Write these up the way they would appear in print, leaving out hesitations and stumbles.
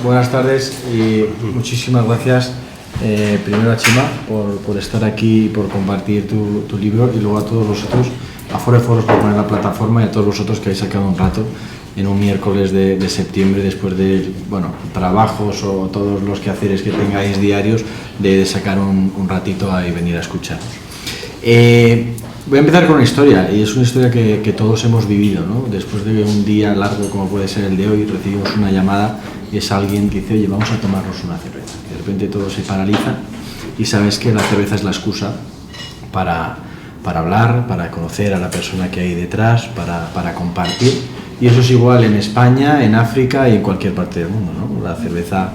buenas tardes y muchísimas gracias primero a Chema por estar aquí y por compartir tu libro, y luego a todos vosotros, a Foro de Foros por poner la plataforma, y a todos vosotros que habéis sacado un rato en un miércoles de septiembre, después de trabajos o todos los quehaceres que tengáis diarios, de sacar un ratito y venir a escucharnos. Voy a empezar con una historia, y es una historia que todos hemos vivido, ¿no? Después de un día largo como puede ser el de hoy, recibimos una llamada y es alguien que dice: oye, vamos a tomarnos una cerveza. De repente todo se paraliza y sabes que la cerveza es la excusa para hablar, para conocer a la persona que hay detrás, para compartir. Y eso es igual en España, en África y en cualquier parte del mundo, ¿no? La cerveza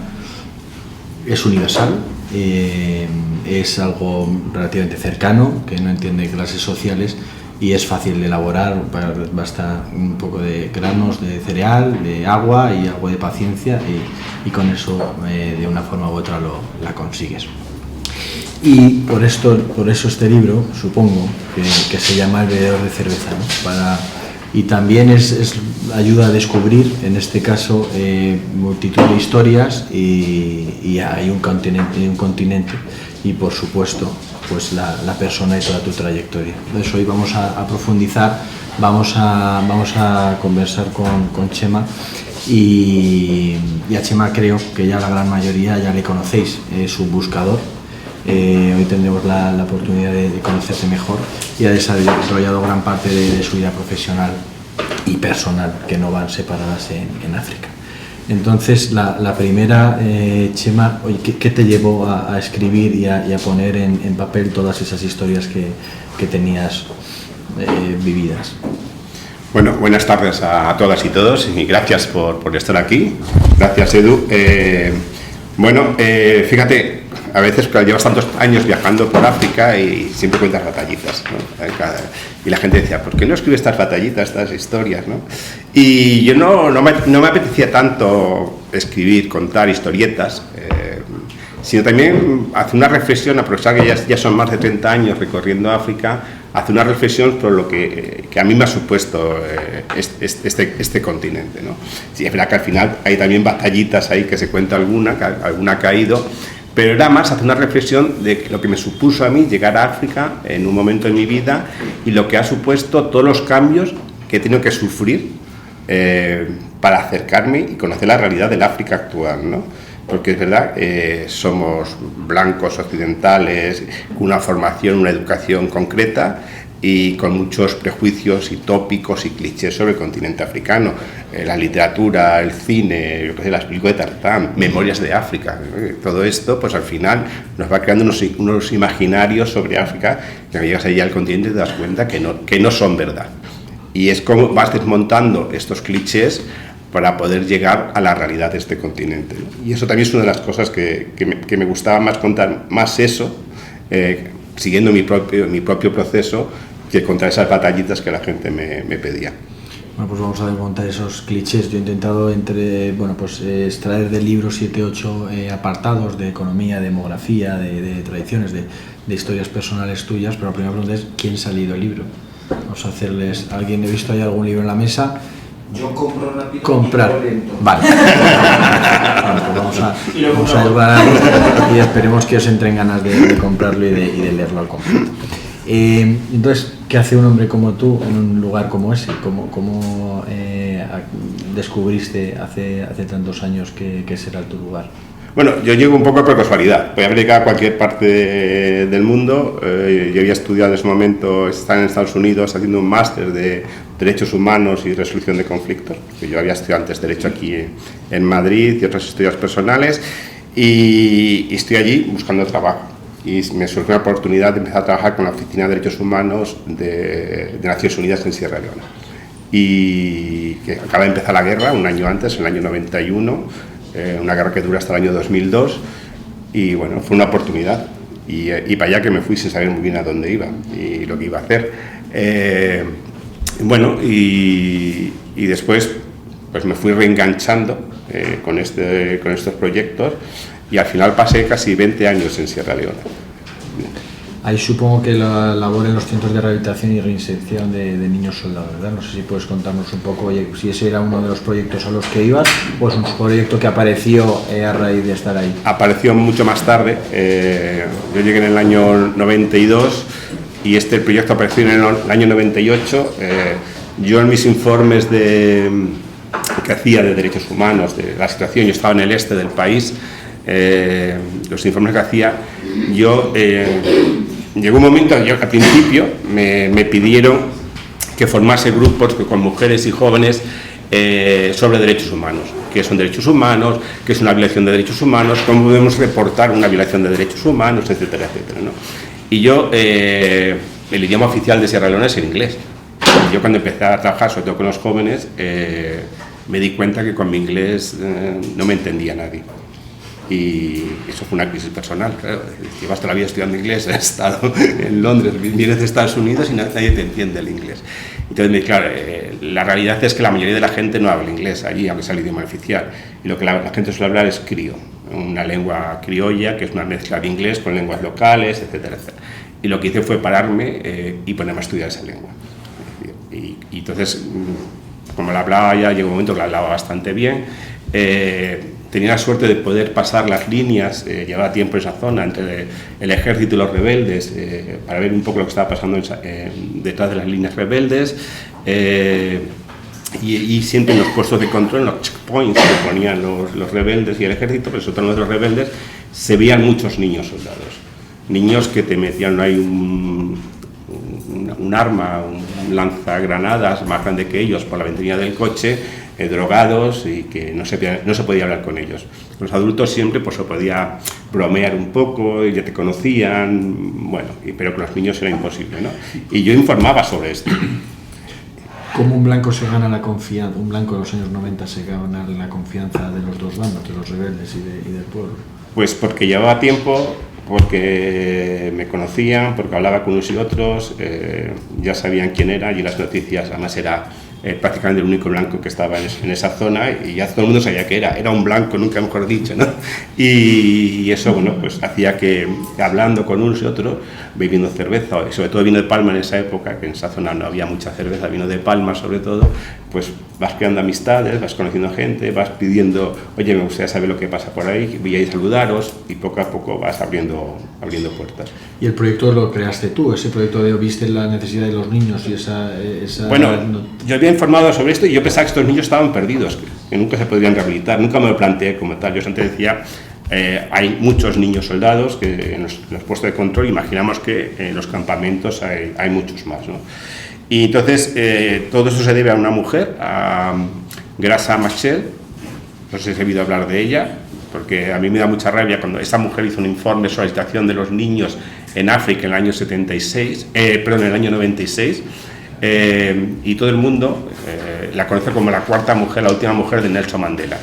es universal, es algo relativamente cercano, que no entiende clases sociales, y es fácil de elaborar. Basta un poco de granos de cereal, de agua y algo de paciencia, y con eso de una forma u otra la consigues. Y por eso este libro, supongo, que se llama El bebedor de cerveza, ¿no? Y también ayuda a descubrir, en este caso, multitud de historias, y hay un continente y por supuesto pues la persona y toda tu trayectoria. De eso hoy vamos a profundizar, vamos a conversar con Chema, y a Chema creo que ya la gran mayoría ya le conocéis, es un buscador. Hoy tendremos la oportunidad de conocerte mejor, y ha desarrollado gran parte de su vida profesional y personal, que no van separadas en África. Entonces, la primera, Chema, ¿qué te llevó a escribir y a poner en papel todas esas historias que tenías vividas? Bueno, buenas tardes a todas y todos, y gracias por estar aquí. Gracias, Edu. Fíjate, a veces llevas tantos años viajando por África y siempre cuentas batallitas, ¿no? Y la gente decía: ¿por qué no escribes estas batallitas, estas historias, ¿no? Y yo no me apetecía tanto escribir, contar historietas, sino también hacer una reflexión, aprovechar que ya son más de 30 años recorriendo África, hacer una reflexión por lo que a mí me ha supuesto este continente, ¿no? Sí, es verdad que al final hay también batallitas ahí que se cuenta alguna ha caído, pero era más hacer una reflexión de lo que me supuso a mí llegar a África en un momento de mi vida, y lo que ha supuesto todos los cambios que he tenido que sufrir para acercarme y conocer la realidad del África actual, ¿no? Porque es verdad, somos blancos occidentales, con una formación, una educación concreta, y con muchos prejuicios y tópicos y clichés sobre el continente africano. La literatura, el cine, las películas de Tarzán, Memorias de África, todo esto pues al final nos va creando unos imaginarios sobre África, que llegas allí al continente y te das cuenta que no son verdad. Y es como vas desmontando estos clichés para poder llegar a la realidad de este continente, ¿no? Y eso también es una de las cosas que me gustaba más contar, más eso, siguiendo mi propio proceso, que contar esas batallitas que la gente me pedía. Bueno, pues vamos a desmontar esos clichés. Yo he intentado extraer del libro 7-8 apartados de economía, de demografía, de tradiciones, de historias personales tuyas, pero la primera pregunta es: ¿quién se ha leído el libro? Vamos a hacerles... ¿Alguien ha visto ahí algún libro en la mesa? Yo compro rápido. Comprar. Vale. Vamos a ayudar y esperemos que os entren ganas de comprarlo y de leerlo al completo. Entonces, ¿qué hace un hombre como tú en un lugar como ese? ¿Cómo descubriste hace tantos años que ese era tu lugar? Bueno, yo llego un poco por casualidad. Podía haber llegado a cualquier parte del mundo. Yo había estudiado en ese momento, estaba en Estados Unidos haciendo un máster de Derechos Humanos y Resolución de Conflictos, porque yo había estudiado antes Derecho aquí en Madrid y otros estudios personales, y estoy allí buscando trabajo. Y me surgió una oportunidad de empezar a trabajar con la Oficina de Derechos Humanos de Naciones Unidas en Sierra Leona. Y que acaba de empezar la guerra un año antes, en el año 91, una guerra que dura hasta el año 2002, y bueno, fue una oportunidad. Y para allá que me fui sin saber muy bien a dónde iba y lo que iba a hacer. Y después pues me fui reenganchando con estos proyectos, y al final pasé casi 20 años en Sierra Leona. Ahí supongo que la labor en los centros de rehabilitación y reinserción de niños soldados, ¿verdad? No sé si puedes contarnos un poco, oye, si ese era uno de los proyectos a los que ibas o es un proyecto que apareció a raíz de estar ahí. Apareció mucho más tarde. Yo llegué en el año 92 y este proyecto apareció en el año 98. Yo en mis informes que hacía de derechos humanos, de la situación, yo estaba en el este del país, los informes que hacía, llegó un momento, yo al principio me pidieron que formase grupos con mujeres y jóvenes sobre derechos humanos, qué son derechos humanos, qué es una violación de derechos humanos, cómo podemos reportar una violación de derechos humanos, etcétera, etcétera, ¿no? Y yo, el idioma oficial de Sierra Leona es el inglés. Y yo cuando empecé a trabajar, sobre todo con los jóvenes, me di cuenta que con mi inglés no me entendía nadie. Y eso fue una crisis personal, claro. Llevas toda la vida estudiando inglés, has estado en Londres, vienes de Estados Unidos y nadie te entiende el inglés. Entonces, claro, la realidad es que la mayoría de la gente no habla inglés allí, aunque sea el idioma oficial. Y lo que la gente suele hablar es criollo, una lengua criolla, que es una mezcla de inglés con lenguas locales, etcétera, etcétera. Y lo que hice fue pararme y ponerme a estudiar esa lengua. Y entonces, como la hablaba ya, llegó un momento que la hablaba bastante bien. Tenía la suerte de poder pasar las líneas, llevaba tiempo en esa zona, entre el ejército y los rebeldes, para ver un poco lo que estaba pasando detrás de las líneas rebeldes, y siempre en los puestos de control, en los checkpoints que ponían los rebeldes y el ejército, pero sobre todo los rebeldes, se veían muchos niños soldados, niños que te metían ahí un arma, un lanzagranadas más grande que ellos por la ventanilla del coche, drogados y que no se podía hablar con ellos. Los adultos siempre pues se podía bromear un poco, ya te conocían, bueno, pero con los niños era imposible, ¿no? Y yo informaba sobre esto. ¿Cómo un blanco se gana la confianza, un blanco en los años 90 se gana la confianza de los dos bandos, de los rebeldes y del pueblo? Pues porque llevaba tiempo, porque me conocían, porque hablaba con unos y otros, ya sabían quién era y las noticias, además era prácticamente el único blanco que estaba en esa zona y ya todo el mundo sabía que era un blanco, nunca mejor dicho, ¿no? Y eso, bueno, pues hacía que hablando con unos y otros, bebiendo cerveza, y sobre todo vino de palma en esa época, que en esa zona no había mucha cerveza, vino de palma sobre todo, pues vas creando amistades, vas conociendo gente, vas pidiendo, oye, me gustaría saber lo que pasa por ahí, voy a ir a saludaros y poco a poco vas abriendo puertas. ¿Y el proyecto lo creaste tú? ¿Ese proyecto viste la necesidad de los niños y esa... Bueno, yo había informado sobre esto y yo pensaba que estos niños estaban perdidos, que nunca se podrían rehabilitar, nunca me lo planteé como tal. Yo antes decía, hay muchos niños soldados que en los puestos de control, imaginamos que en los campamentos hay muchos más, ¿no? Y entonces todo eso se debe a una mujer, a Grasa Machel, no sé si he oído hablar de ella, porque a mí me da mucha rabia cuando esta mujer hizo un informe sobre la situación de los niños en África en el año 96, y todo el mundo la conoce como la cuarta mujer, la última mujer de Nelson Mandela,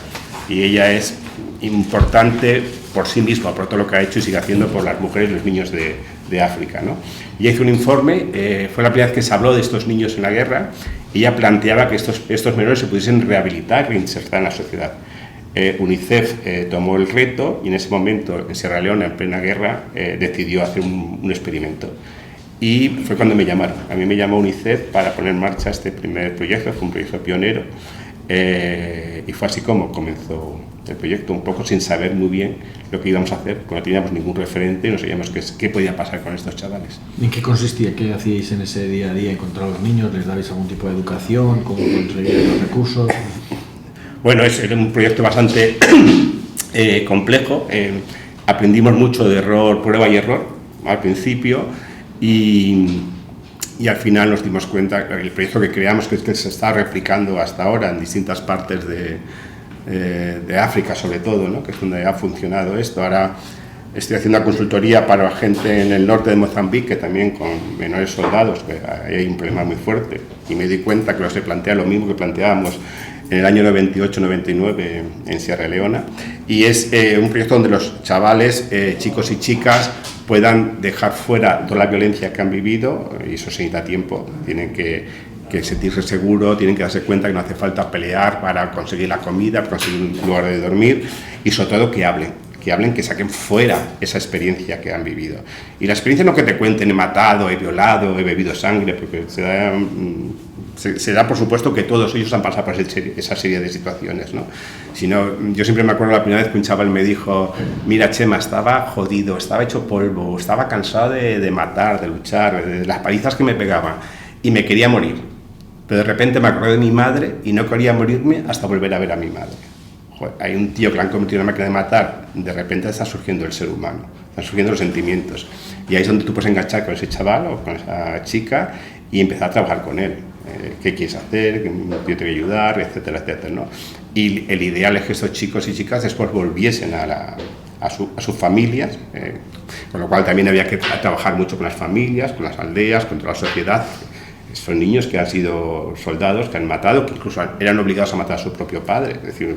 y ella es importante por sí misma, por todo lo que ha hecho y sigue haciendo por las mujeres y los niños de África, ¿no? Ella hizo un informe, fue la primera vez que se habló de estos niños en la guerra, y ella planteaba que estos menores se pudiesen rehabilitar, reinsertar en la sociedad. UNICEF tomó el reto y en ese momento en Sierra Leona, en plena guerra, decidió hacer un experimento. Y fue cuando me llamaron. A mí me llamó UNICEF para poner en marcha este primer proyecto, fue un proyecto pionero, y fue así como comenzó el proyecto, un poco sin saber muy bien lo que íbamos a hacer, porque no teníamos ningún referente y no sabíamos qué podía pasar con estos chavales. ¿En qué consistía? ¿Qué hacíais en ese día a día? ¿Encontrar a los niños? ¿Les dabais algún tipo de educación? ¿Cómo conseguíais los recursos? Bueno, era un proyecto bastante complejo. Aprendimos mucho de prueba y error al principio y al final nos dimos cuenta que el proyecto que creamos, que se está replicando hasta ahora en distintas partes de África sobre todo, ¿no? Que es donde ha funcionado esto. Ahora estoy haciendo una consultoría para gente en el norte de Mozambique, también con menores soldados, que hay un problema muy fuerte, y me di cuenta que se plantea lo mismo que planteábamos en el año 98-99 en Sierra Leona, y es un proyecto donde los chavales, chicos y chicas, puedan dejar fuera toda la violencia que han vivido, y eso se necesita tiempo, tienen que sentirse seguros, tienen que darse cuenta que no hace falta pelear para conseguir la comida, para conseguir un lugar de dormir, y sobre todo que hablen, que hablen, que saquen fuera esa experiencia que han vivido. Y la experiencia no que te cuenten, he matado, he violado, he bebido sangre, porque se da por supuesto que todos ellos han pasado por esa serie de situaciones, ¿no? Sino, yo siempre me acuerdo la primera vez que un chaval me dijo, mira Chema, estaba jodido, estaba hecho polvo, estaba cansado de matar, de luchar, de las palizas que me pegaban, y me quería morir. Pero de repente me acordé de mi madre y no quería morirme hasta volver a ver a mi madre. Joder, hay un tío que le han cometido una máquina de matar, de repente está surgiendo el ser humano, están surgiendo los sentimientos. Y ahí es donde tú puedes enganchar con ese chaval o con esa chica y empezar a trabajar con él. ¿Qué quieres hacer? ¿Yo te voy a ayudar? Etcétera, etcétera, ¿no? Y el ideal es que estos chicos y chicas después volviesen a sus familias, con lo cual también había que trabajar mucho con las familias, con las aldeas, con toda la sociedad. Son niños que han sido soldados, que han matado, que incluso eran obligados a matar a su propio padre. Es decir,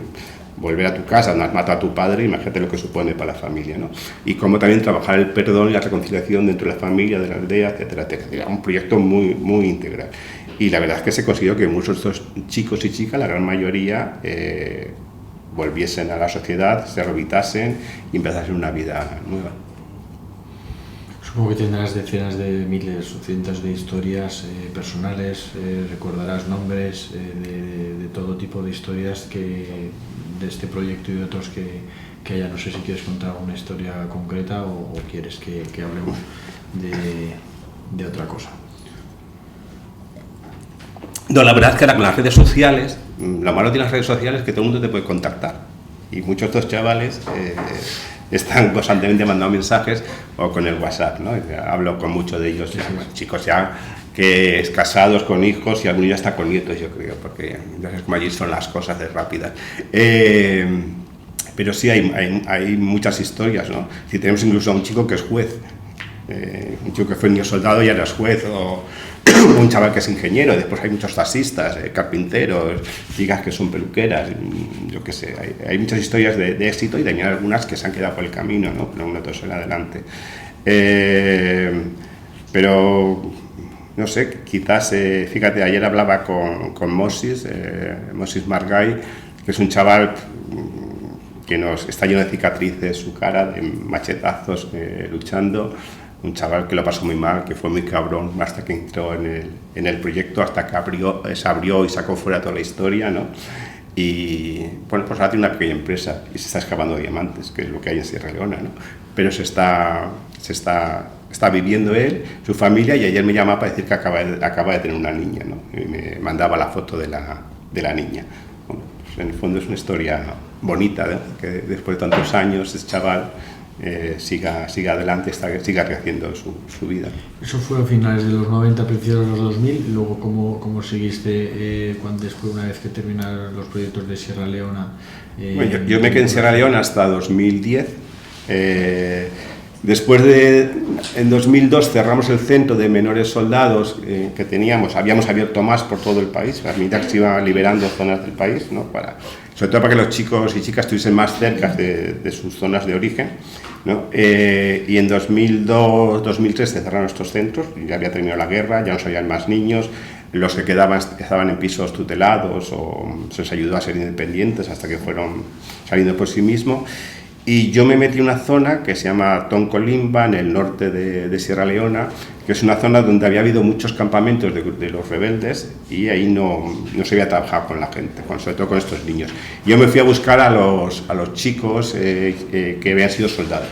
volver a tu casa donde has matado a tu padre, imagínate lo que supone para la familia, ¿no? Y cómo también trabajar el perdón y la reconciliación dentro de la familia, de la aldea, etcétera, etcétera. Un proyecto muy, muy integral. Y la verdad es que se consiguió que muchos de estos chicos y chicas, la gran mayoría, volviesen a la sociedad, se rehabilitasen y empezasen una vida nueva. Supongo que tendrás decenas de miles o cientos de historias personales, recordarás nombres de todo tipo de historias de este proyecto y de otros que haya. No sé si quieres contar una historia concreta o quieres que hablemos de otra cosa. No, la verdad es que ahora con las redes sociales, lo malo de las redes sociales es que todo el mundo te puede contactar. Y muchos de estos chavales están constantemente mandando mensajes o con el WhatsApp, ¿no? Hablo con muchos de ellos, chicos ya que es casados con hijos y algunos ya está con nietos, yo creo, porque como allí son las cosas de rápidas. Pero sí hay muchas historias, ¿no? Si tenemos incluso a un chico que es juez, un chico que fue niño soldado y ahora es juez, o un chaval que es ingeniero, después hay muchos taxistas, carpinteros, chicas que son peluqueras, yo qué sé, hay muchas historias de éxito y también algunas que se han quedado por el camino, ¿no? Pero una en adelante. Pero, no sé, quizás, fíjate, ayer hablaba con Moses Margay, que es un chaval que está lleno de cicatrices, su cara, de machetazos, luchando. Un chaval que lo pasó muy mal, que fue muy cabrón hasta que entró en el proyecto, hasta que se abrió y sacó fuera toda la historia, ¿no? Y bueno, pues ahora tiene una pequeña empresa y se está excavando diamantes, que es lo que hay en Sierra Leona, ¿no? Pero se está viviendo él, su familia, y ayer me llamaba para decir que acaba de tener una niña, ¿no? Y me mandaba la foto de la niña. Bueno, pues en el fondo es una historia bonita, ¿no? Que después de tantos años ese chaval siga adelante, siga creciendo su vida. Eso fue a finales de los 90, principios de los 2000, luego ¿cómo seguiste después, una vez que terminaron los proyectos de Sierra Leona? Bueno, yo me quedé en Sierra Leona hasta 2010. Después en 2002 cerramos el centro de menores soldados que teníamos, habíamos abierto más por todo el país, a medida que se iban liberando zonas del país, ¿no? Sobre todo para que los chicos y chicas estuviesen más cerca de sus zonas de origen, ¿no? Y en 2002-2003 se cerraron estos centros, ya había terminado la guerra, ya no salían más niños, los que quedaban estaban en pisos tutelados o se les ayudó a ser independientes hasta que fueron saliendo por sí mismos. Y yo me metí en una zona que se llama Toncolimba, en el norte de Sierra Leona, que es una zona donde había habido muchos campamentos de los rebeldes y ahí no se había trabajado con la gente, sobre todo con estos niños. Yo me fui a buscar a los chicos que habían sido soldados,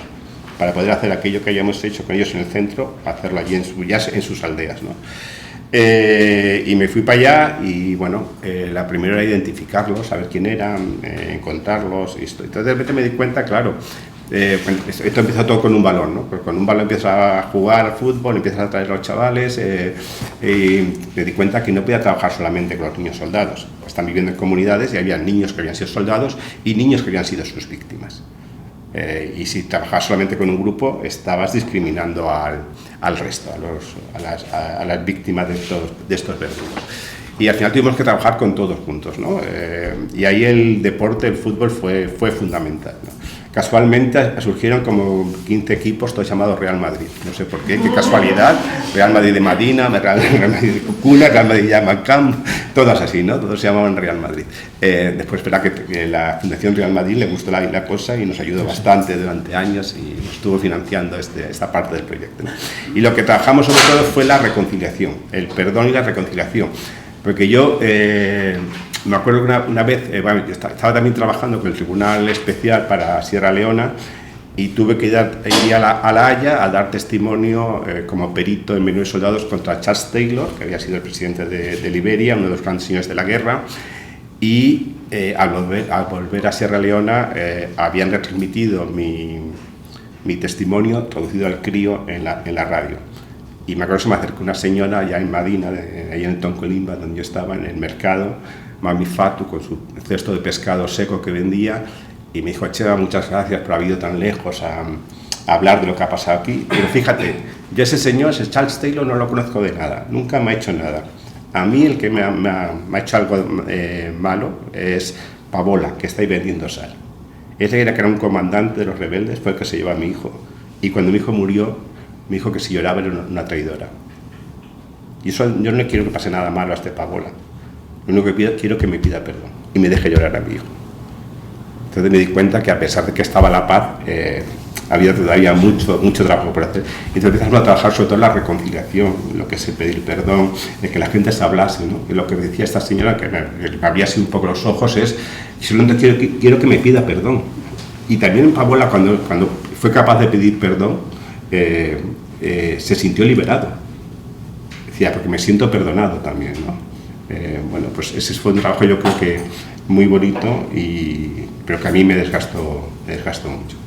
para poder hacer aquello que habíamos hecho con ellos en el centro, hacerlo allí en sus aldeas, ¿no? Y me fui para allá y bueno, la primera era identificarlos, saber quién eran, encontrarlos y esto. Entonces de repente me di cuenta, claro, esto empieza todo con un balón, ¿no? Pues con un balón empiezas a jugar al fútbol, empiezas a traer a los chavales y me di cuenta que no podía trabajar solamente con los niños soldados. Están viviendo en comunidades y había niños que habían sido soldados y niños que habían sido sus víctimas. Y si trabajabas solamente con un grupo, estabas discriminando al resto, a las víctimas de estos verdugos. Y al final tuvimos que trabajar con todos juntos, ¿no? Y ahí el deporte, el fútbol, fue fundamental, ¿no? casualmente surgieron como 15 equipos, todos llamados Real Madrid. No sé por qué casualidad. Real Madrid de Madina, Real Madrid de Cocuna, Real Madrid de Yamacam, todas así, ¿no? Todos se llamaban Real Madrid. Después, verá que la Fundación Real Madrid le gustó la cosa y nos ayudó bastante durante años y nos estuvo financiando esta parte del proyecto, ¿no? Y lo que trabajamos sobre todo fue la reconciliación, el perdón y la reconciliación. Porque yo me acuerdo que una vez, yo estaba también trabajando con el Tribunal Especial para Sierra Leona y tuve que ir a La Haya a dar testimonio como perito en menús soldados contra Charles Taylor, que había sido el presidente de Liberia, uno de los grandes señores de la guerra, y al volver a Sierra Leona habían retransmitido mi testimonio traducido al crío en la radio. Y me acuerdo que se me acercó una señora ya en Madina, ahí en Toncolimba, donde yo estaba, en el mercado, Mami Fatu, con su cesto de pescado seco que vendía, y me dijo: Cheva, muchas gracias por haber ido tan lejos a hablar de lo que ha pasado aquí. Pero fíjate, yo ese señor, ese Charles Taylor, no lo conozco de nada, nunca me ha hecho nada. A mí el que me ha hecho algo malo es Pavola, que está ahí vendiendo sal. Ese que era un comandante de los rebeldes, fue el que se llevó a mi hijo. Y cuando mi hijo murió, me dijo que si lloraba era una traidora. Y eso, yo no quiero que pase nada malo a este Pavola. Lo único que quiero que me pida perdón y me deje llorar a mi hijo. Entonces me di cuenta que a pesar de que estaba la paz, había todavía mucho trabajo por hacer. Y entonces empezamos a trabajar sobre todo en la reconciliación, lo que es el pedir perdón, de que la gente se hablase, ¿no? Y lo que decía esta señora, que me abría así un poco los ojos, es: solamente quiero que me pida perdón. Y también Pavola, cuando fue capaz de pedir perdón, se sintió liberado. Decía, porque me siento perdonado también, ¿no? Bueno, pues ese fue un trabajo, yo creo que muy bonito, pero que a mí me desgastó mucho.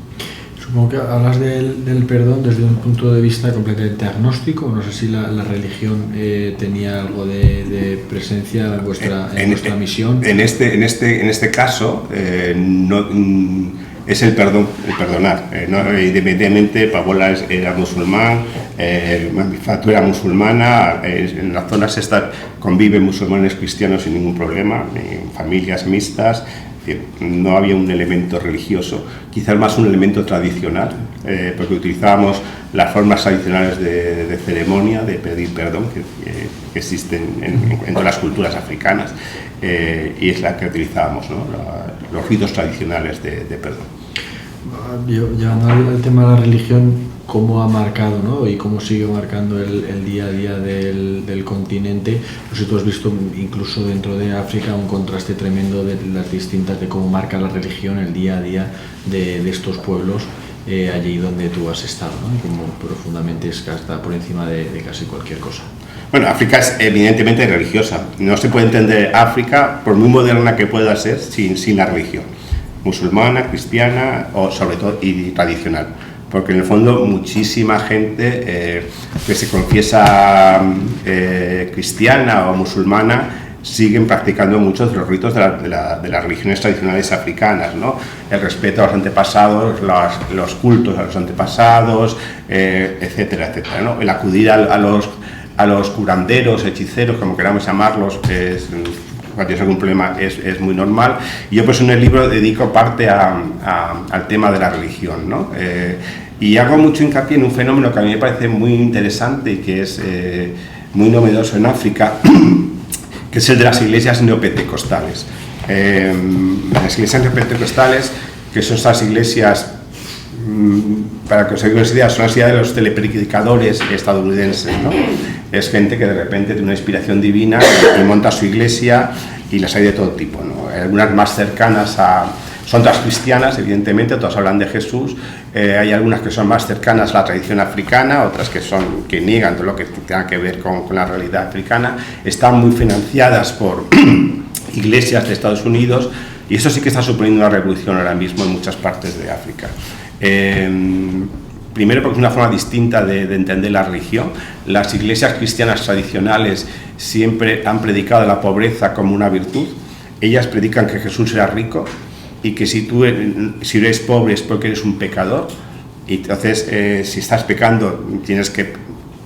Supongo que hablas del perdón desde un punto de vista completamente agnóstico. No sé si la religión tenía algo de presencia en vuestra misión. En este caso, no, es el perdonar. ¿No? Independientemente, Pavola era musulmán, Mami Fatu era musulmana, en las zonas estas conviven musulmanes cristianos sin ningún problema, en familias mixtas. No había un elemento religioso, quizás más un elemento tradicional, porque utilizábamos las formas tradicionales de ceremonia, de pedir perdón, que existen en todas las culturas africanas, y es la que utilizábamos, ¿no? Los ritos tradicionales de perdón. Llevando al tema de la religión, ¿cómo ha marcado, ¿no? Y cómo sigue marcando el día a día del continente? No sé si tú has visto incluso dentro de África un contraste tremendo de las distintas, de cómo marca la religión el día a día de estos pueblos allí donde tú has estado, ¿no? Y cómo profundamente está por encima de casi cualquier cosa. Bueno, África es evidentemente religiosa. No se puede entender África, por muy moderna que pueda ser, sin la religión. Musulmana, cristiana o sobre todo y tradicional. Porque en el fondo muchísima gente que se confiesa cristiana o musulmana siguen practicando muchos de los ritos de las religiones tradicionales africanas, ¿no? El respeto a los antepasados, los cultos a los antepasados, etcétera, etcétera, ¿no? El acudir a los curanderos, hechiceros, como queramos llamarlos, cuando tienes algún problema es muy normal. Y yo pues en el libro dedico parte al tema de la religión, ¿no? Y hago mucho hincapié en un fenómeno que a mí me parece muy interesante y que es muy novedoso en África, que es el de las iglesias neopentecostales. Las iglesias neopentecostales, que son esas iglesias, para que os hagáis una idea, son las ideas de los telepredicadores estadounidenses, ¿no? Es gente que de repente tiene una inspiración divina y monta su iglesia, y las hay de todo tipo, ¿no? Algunas más cercanas son todas cristianas, evidentemente, todas hablan de Jesús. Hay algunas que son más cercanas a la tradición africana, otras que niegan todo lo que tenga que ver con la realidad africana. Están muy financiadas por iglesias de Estados Unidos, y eso sí que está suponiendo una revolución ahora mismo en muchas partes de África. Primero porque es una forma distinta de entender la religión. Las iglesias cristianas tradicionales siempre han predicado la pobreza como una virtud. Ellas predican que Jesús era rico y que si eres pobre es porque eres un pecador. Y entonces, si estás pecando, tienes que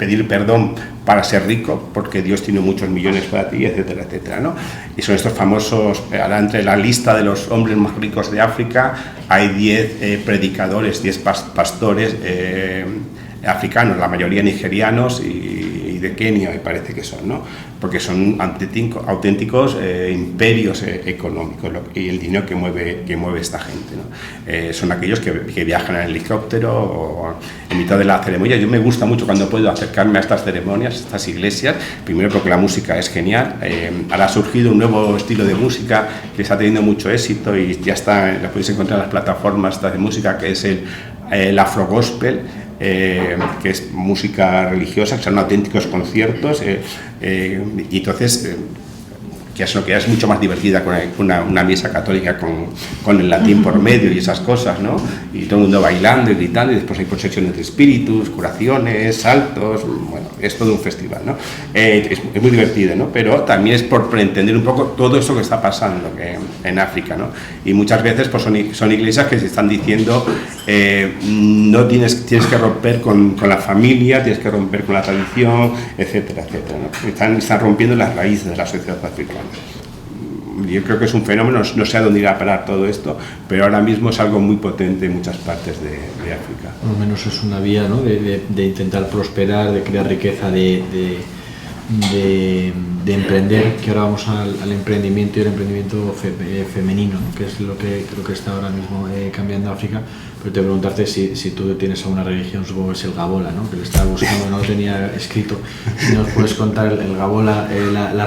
pedir perdón para ser rico, porque Dios tiene muchos millones para ti, etcétera, etcétera, ¿no? Y son estos famosos, ahora entre la lista de los hombres más ricos de África, hay 10 predicadores, 10 pastores africanos, la mayoría nigerianos y de Kenia, me parece que son, ¿no? Porque son auténticos imperios económicos y el dinero que mueve esta gente, ¿no? Son aquellos que viajan en helicóptero o en mitad de la ceremonia. Yo me gusta mucho cuando puedo acercarme a estas ceremonias, a estas iglesias, primero porque la música es genial. Ahora ha surgido un nuevo estilo de música que está teniendo mucho éxito y ya está, la podéis encontrar en las plataformas de música, que es el afro-gospel, que es música religiosa, que son auténticos conciertos, y entonces que es mucho más divertida con una misa católica con el latín por medio y esas cosas, ¿no? Y todo el mundo bailando y gritando, y después hay posesiones de espíritus, curaciones, saltos, bueno, es todo un festival, ¿no? Es muy divertido, ¿no? Pero también es por entender un poco todo eso que está pasando en África, ¿no? Y muchas veces pues son iglesias que se están diciendo no tienes que romper con la familia, tienes que romper con la tradición, etcétera, etcétera, ¿no? Están rompiendo las raíces de la sociedad africana. Yo creo que es un fenómeno, no sé a dónde irá a parar todo esto, pero ahora mismo es algo muy potente en muchas partes de África. Por lo menos es una vía, ¿no? de intentar prosperar, de crear riqueza, de emprender, que ahora vamos al emprendimiento y el emprendimiento femenino, ¿no? Que es lo que creo que está ahora mismo cambiando África. Pero te preguntarte si tú tienes alguna religión, supongo que es el Gabola, ¿no? Que lo estaba buscando, no lo tenía escrito. Si nos puedes contar el Gabola, la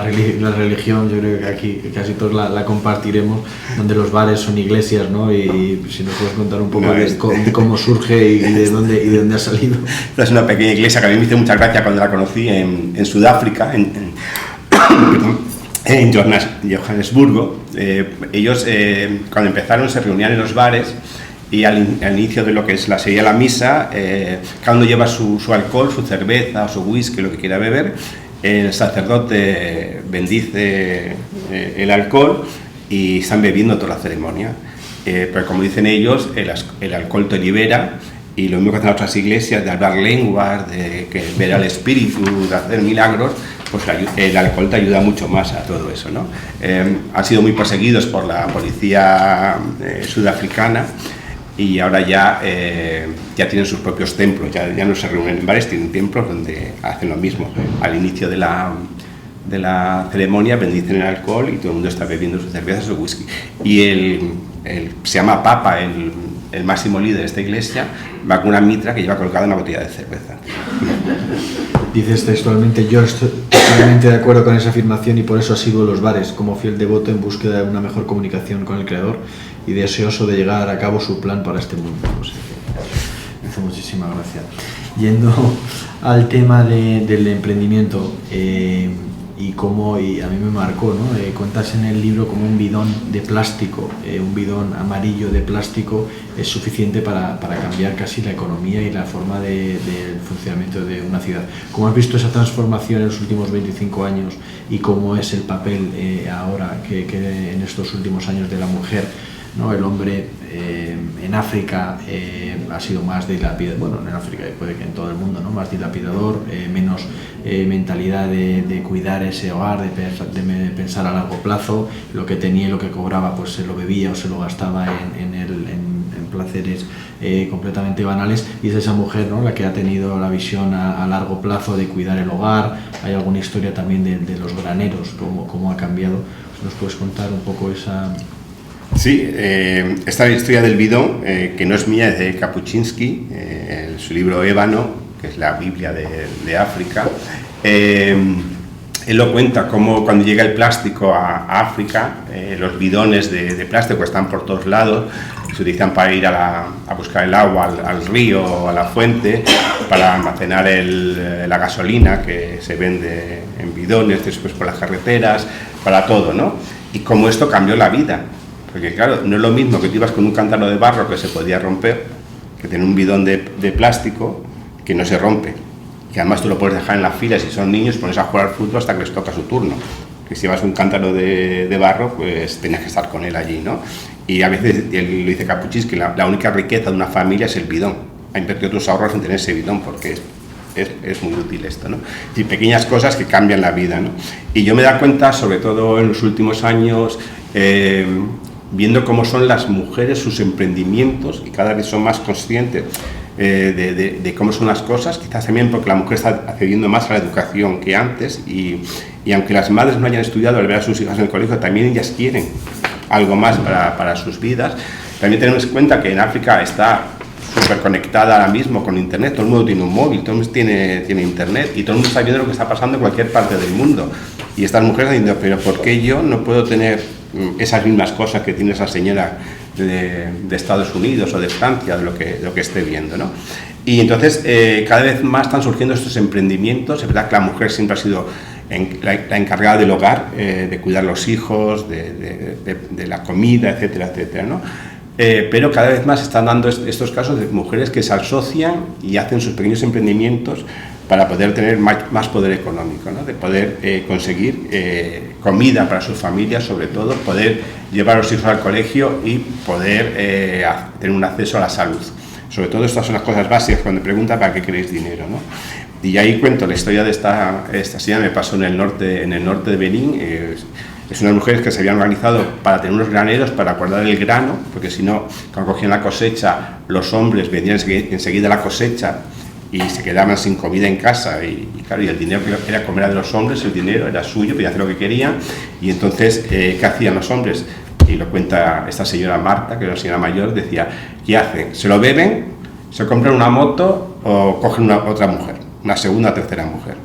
religión, yo creo que aquí casi todos la compartiremos, donde los bares son iglesias, ¿no? Y si nos puedes contar un poco de cómo surge y de dónde ha salido. Esta es una pequeña iglesia que a mí me hizo mucha gracia cuando la conocí en Sudáfrica, en Johannesburgo. Ellos cuando empezaron se reunían en los bares y al inicio de lo que sería la misa, cada uno lleva su alcohol, su cerveza o su whisky, lo que quiera beber. El sacerdote bendice el alcohol y están bebiendo toda la ceremonia. Pero como dicen ellos, el alcohol te libera, y lo mismo que hacen otras iglesias, de hablar lenguas, de ver al espíritu, de hacer milagros, pues el alcohol te ayuda mucho más a todo eso, ¿no? Han sido muy perseguidos por la policía sudafricana, y ahora ya tienen sus propios templos, ya no se reúnen en bares, tienen templos donde hacen lo mismo. Al inicio de la ceremonia bendicen el alcohol y todo el mundo está bebiendo su cerveza, su whisky. Y se llama Papa, el máximo líder de esta iglesia, va con una mitra que lleva colgada una botella de cerveza. Dices textualmente: yo estoy totalmente de acuerdo con esa afirmación y por eso asiduo los bares, como fiel devoto en búsqueda de una mejor comunicación con el Creador y deseoso de llegar a cabo su plan para este mundo. O sea, me hace muchísima gracia. Yendo al tema del emprendimiento, y a mí me marcó, ¿no? Cuentas en el libro como un bidón de plástico, un bidón amarillo de plástico es suficiente para cambiar casi la economía y la forma del funcionamiento de una ciudad. ¿Cómo has visto esa transformación en los últimos 25 años y cómo es el papel ahora que en estos últimos años de la mujer, ¿no? El hombre en África ha sido más dilapidador, bueno, en África y puede que en todo el mundo, ¿no? Más dilapidador, menos mentalidad de cuidar ese hogar, de pensar a largo plazo. Lo que tenía y lo que cobraba pues se lo bebía o se lo gastaba en placeres completamente banales, y es esa mujer, ¿no? La que ha tenido la visión a largo plazo de cuidar el hogar. Hay alguna historia también de los graneros, cómo ha cambiado. ¿Nos puedes contar un poco esa...? Sí, esta historia del bidón, que no es mía, es de Kapuczynski, en su libro Ébano, que es la Biblia de África. Él lo cuenta como cuando llega el plástico a África, los bidones de plástico están por todos lados, se utilizan para ir a buscar el agua al río o a la fuente, para almacenar la gasolina que se vende en bidones, después por las carreteras, para todo, ¿no? Y cómo esto cambió la vida. Porque claro, no es lo mismo que tú ibas con un cántaro de barro que se podía romper, que tener un bidón de plástico que no se rompe. Que además tú lo puedes dejar en la fila, si son niños, pones a jugar al fútbol hasta que les toca su turno. Que si llevas un cántaro de barro, pues tenías que estar con él allí, ¿no? Y a veces, él lo dice Kapuczynski, que la única riqueza de una familia es el bidón. Ha invertido tus ahorros en tener ese bidón, porque es muy útil esto, ¿no? Y pequeñas cosas que cambian la vida, ¿no? Y yo me he dado cuenta, sobre todo en los últimos años, viendo cómo son las mujeres, sus emprendimientos, y cada vez son más conscientes de cómo son las cosas, quizás también porque la mujer está accediendo más a la educación que antes, y aunque las madres no hayan estudiado al ver a sus hijas en el colegio, también ellas quieren algo más para sus vidas. También tenemos en cuenta que en África está súper conectada ahora mismo con internet, todo el mundo tiene un móvil, todo el mundo tiene internet, y todo el mundo está viendo lo que está pasando en cualquier parte del mundo, y estas mujeres diciendo, pero ¿por qué yo no puedo tener esas mismas cosas que tiene esa señora de Estados Unidos o de Francia, de lo que esté viendo, ¿no? Y entonces cada vez más están surgiendo estos emprendimientos. Es verdad que la mujer siempre ha sido la encargada del hogar, de cuidar los hijos, de la comida, etcétera, etcétera, ¿no? Pero cada vez más están dando estos casos de mujeres que se asocian y hacen sus pequeños emprendimientos para poder tener más poder económico, ¿no? De poder conseguir comida para sus familias, sobre todo, poder llevar a los hijos al colegio y poder tener un acceso a la salud. Sobre todo estas son las cosas básicas cuando me preguntan para qué queréis dinero, ¿no? Y ahí cuento la historia de esta señora. Me pasó en el norte de Benín. Es unas mujeres que se habían organizado para tener unos graneros para guardar el grano, porque si no, cuando cogían la cosecha, los hombres vendían enseguida la cosecha y se quedaban sin comida en casa, y claro, y el dinero que era comer de los hombres, el dinero era suyo, podían hacer lo que querían. Y entonces, ¿qué hacían los hombres? Y lo cuenta esta señora Marta, que era una señora mayor, decía, ¿qué hacen? ¿Se lo beben? ¿Se compran una moto? ¿O cogen otra mujer? Una segunda o tercera mujer.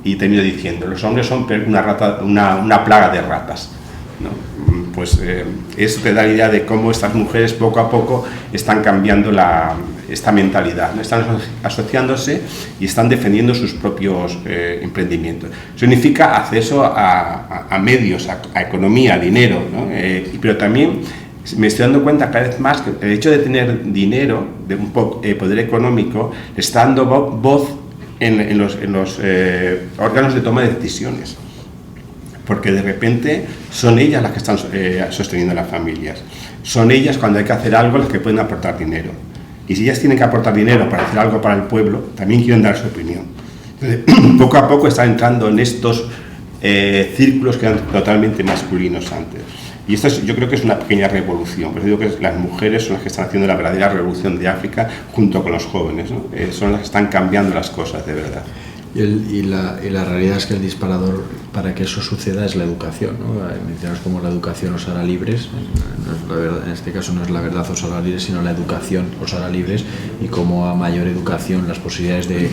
Y termino diciendo, los hombres son una plaga de ratas, ¿no? Pues eso te da la idea de cómo estas mujeres poco a poco están cambiando esta mentalidad, ¿no? Están asociándose y están defendiendo sus propios emprendimientos. Significa acceso a medios, a economía, a dinero, ¿no? Pero también me estoy dando cuenta cada vez más que el hecho de tener dinero, de un poder económico, le está dando voz en los órganos de toma de decisiones, porque de repente son ellas las que están sosteniendo las familias, son ellas cuando hay que hacer algo las que pueden aportar dinero, y si ellas tienen que aportar dinero para hacer algo para el pueblo, también quieren dar su opinión. Entonces, poco a poco están entrando en estos círculos que eran totalmente masculinos antes. Y esto yo creo que es una pequeña revolución. Por eso digo que las mujeres son las que están haciendo la verdadera revolución de África junto con los jóvenes, ¿no? Son las que están cambiando las cosas de verdad. Y la realidad es que el disparador para que eso suceda es la educación, ¿no? Mencionas cómo la educación os hará libres. En este caso no es la verdad os hará libres, sino la educación os hará libres, y como a mayor educación las posibilidades de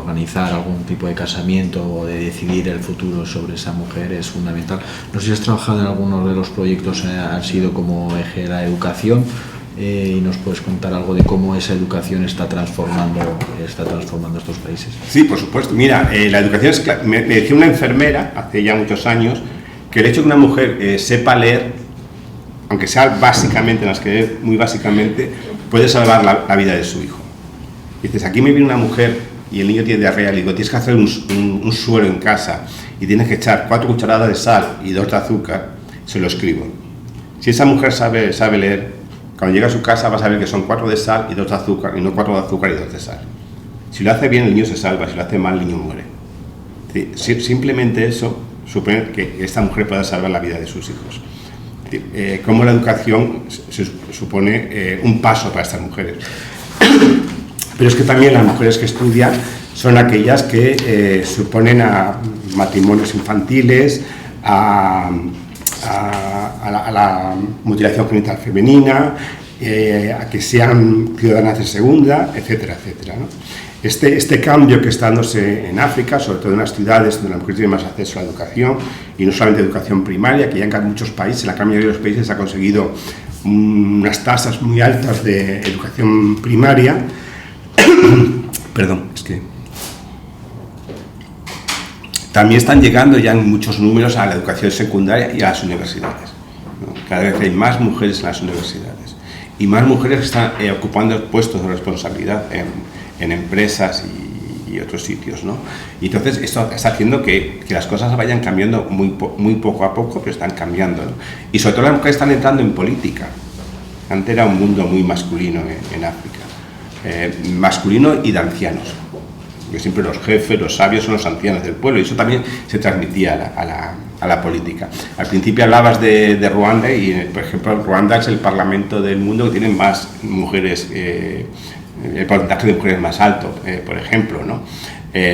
organizar algún tipo de casamiento o de decidir el futuro sobre esa mujer es fundamental. No sé si has trabajado en algunos de los proyectos, han sido como eje la educación, y nos puedes contar algo de cómo esa educación está transformando estos países. Sí, por supuesto. Mira, la educación es me decía una enfermera hace ya muchos años que el hecho de que una mujer sepa leer, aunque sea básicamente, muy básicamente, puede salvar la vida de su hijo. Dices, aquí me viene una mujer y el niño tiene diarrea, le digo, tienes que hacer un suero en casa y tienes que echar 4 cucharadas de sal y 2 de azúcar, se lo escribo. Si esa mujer sabe leer, cuando llega a su casa va a saber que son 4 de sal y 2 de azúcar, y no 4 de azúcar y 2 de sal. Si lo hace bien, el niño se salva; si lo hace mal, el niño muere. Simplemente eso supone que esta mujer pueda salvar la vida de sus hijos. Como la educación supone un paso para estas mujeres. Pero es que también las mujeres que estudian son aquellas que se oponen a matrimonios infantiles, a la mutilación genital femenina, a que sean ciudadanas de segunda, etcétera, etcétera, ¿no? Este cambio que está dándose en África, sobre todo en las ciudades donde la mujer tiene más acceso a la educación, y no solamente educación primaria, que ya en muchos países, en la gran mayoría de los países, se ha conseguido unas tasas muy altas de educación primaria. Perdón, es que también están llegando ya en muchos números a la educación secundaria y a las universidades, ¿no? Cada vez hay más mujeres en las universidades y más mujeres que están ocupando puestos de responsabilidad en empresas y otros sitios, ¿no? Y entonces esto está haciendo que las cosas vayan cambiando muy poco a poco, pero están cambiando, ¿no? Y sobre todo las mujeres están entrando en política. Antes era un mundo muy masculino en África. Masculino y de ancianos. porque siempre los jefes, los sabios son los ancianos del pueblo, y eso también se transmitía a la política. Al principio hablabas de Ruanda, y por ejemplo Ruanda es el parlamento del mundo que tiene más mujeres, el porcentaje de mujeres más alto, por ejemplo, ¿no?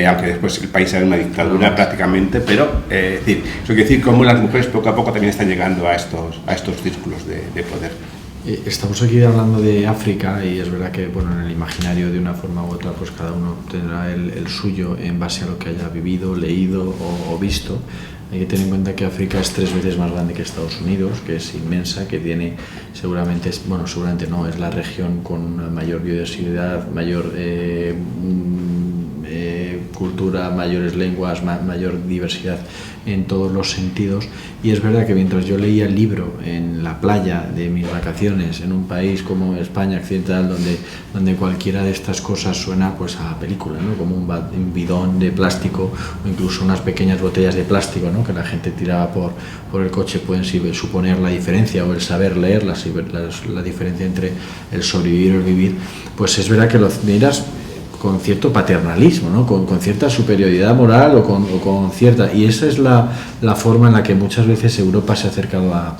Aunque después el país era una dictadura prácticamente, pero decir, eso quiere decir cómo las mujeres poco a poco también están llegando a estos círculos de poder. Estamos aquí hablando de África, y es verdad que bueno, en el imaginario de una forma u otra pues cada uno tendrá el suyo en base a lo que haya vivido, leído o visto. Hay que tener en cuenta que África es 3 veces más grande que Estados Unidos, que es inmensa, que tiene seguramente no, es la región con mayor biodiversidad, mayor cultura, mayores lenguas, mayor diversidad en todos los sentidos. Y es verdad que mientras yo leía el libro en la playa de mis vacaciones en un país como España occidental, donde cualquiera de estas cosas suena pues a película, ¿no? Como un bidón de plástico o incluso unas pequeñas botellas de plástico, ¿no? Que la gente tiraba por el coche, pueden suponer la diferencia, o el saber leer la diferencia entre el sobrevivir y el vivir. Pues es verdad que lo miras con cierto paternalismo, ¿no? Con cierta superioridad moral o con cierta... Y esa es la forma en la que muchas veces Europa se ha acercado a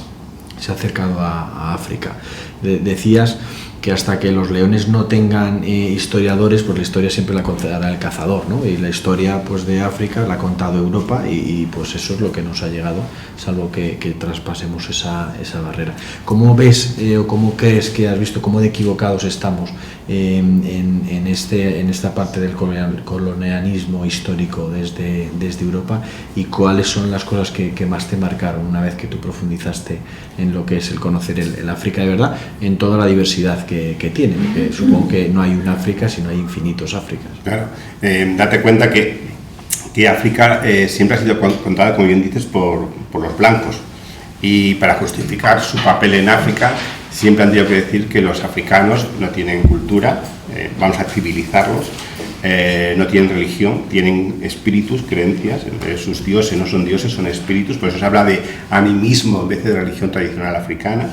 África. Decías que hasta que los leones no tengan historiadores, pues la historia siempre la contará el cazador, ¿no? Y la historia pues de África la ha contado Europa, y pues eso es lo que nos ha llegado, salvo que traspasemos esa barrera. ¿Cómo ves o cómo crees que has visto, cómo de equivocados estamos en esta parte del colonialismo histórico desde Europa, y cuáles son las cosas que más te marcaron una vez que tú profundizaste en lo que es el conocer el África de verdad, en toda la diversidad que tiene? Porque supongo que no hay un África, sino hay infinitos Áfricas. Claro, date cuenta que África siempre ha sido contada, como bien dices, por los blancos, y para justificar su papel en África siempre han tenido que decir que los africanos no tienen cultura, vamos a civilizarlos, no tienen religión, tienen espíritus, creencias, sus dioses no son dioses, son espíritus, por eso se habla de animismo en vez de religión tradicional africana,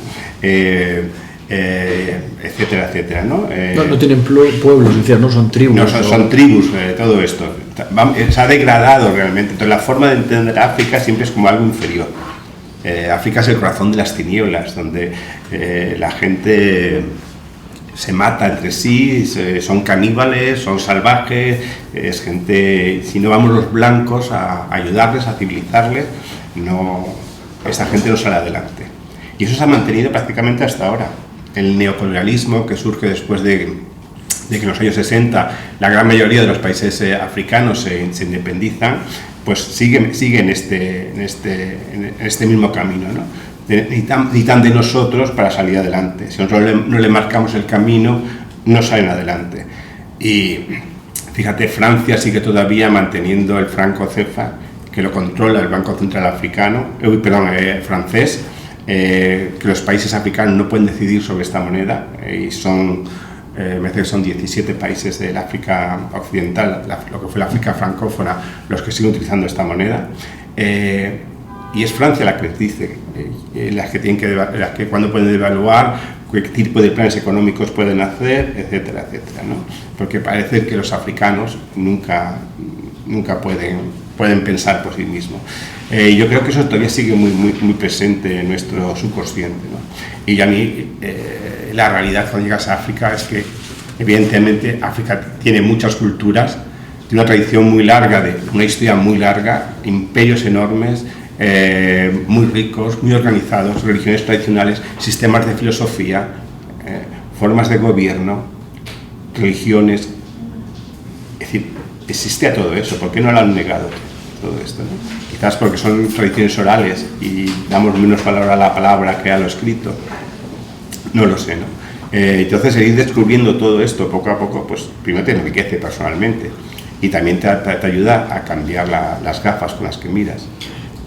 etcétera, etcétera, ¿no? No tienen pueblos, no son tribus. No, son tribus, todo esto. Se ha degradado realmente. Entonces la forma de entender África siempre es como algo inferior. África es el corazón de las tinieblas, donde la gente se mata entre sí, son caníbales, son salvajes, es gente, si no vamos los blancos a ayudarles, a civilizarles, esta gente no sale adelante. Y eso se ha mantenido prácticamente hasta ahora. El neocolonialismo que surge después de que en los años 60 la gran mayoría de los países africanos se independizan, pues sigue en este mismo camino, ¿no? Necesitan de nosotros para salir adelante. Si nosotros no le marcamos el camino, no salen adelante. Y fíjate, Francia sigue todavía manteniendo el franco CFA, que lo controla el Banco Central francés, que los países africanos no pueden decidir sobre esta moneda, y me parece que son 17 países del África occidental, lo que fue la África francófona, los que siguen utilizando esta moneda, y es Francia la que les dice las que cuándo pueden devaluar, qué tipo de planes económicos pueden hacer, etcétera, etcétera, ¿no? Porque parece que los africanos nunca pueden pensar por sí mismos. Yo creo que eso todavía sigue muy presente en nuestro subconsciente, ¿no? Y a mí la realidad cuando llegas a África es que evidentemente África tiene muchas culturas, tiene una tradición muy larga, una historia muy larga, imperios enormes, muy ricos, muy organizados, religiones tradicionales, sistemas de filosofía, formas de gobierno, religiones. Es decir, existe a todo eso. ¿Por qué no lo han negado todo esto, no? Quizás porque son tradiciones orales y damos menos valor a la palabra que a lo escrito. No lo sé, ¿no? Entonces, ir descubriendo todo esto poco a poco, pues primero te enriquece personalmente y también te ayuda a cambiar las gafas con las que miras.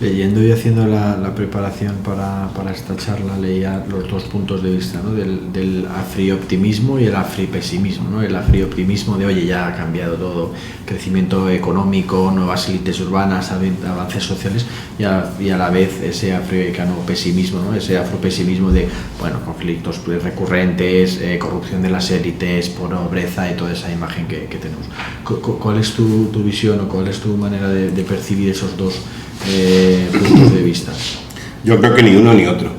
Leyendo y haciendo la preparación para esta charla, leía los dos puntos de vista, ¿no? del afrioptimismo y el afripesimismo, ¿no? El afrioptimismo de, oye, ya ha cambiado todo, crecimiento económico, nuevas élites urbanas, avances sociales, y a la vez ese africano-pesimismo, ¿no? Ese afropesimismo de, bueno, conflictos recurrentes, corrupción de las élites, pobreza y toda esa imagen que tenemos. ¿Cuál es tu visión o cuál es tu manera de percibir esos dos puntos de vista? Yo creo que ni uno ni otro.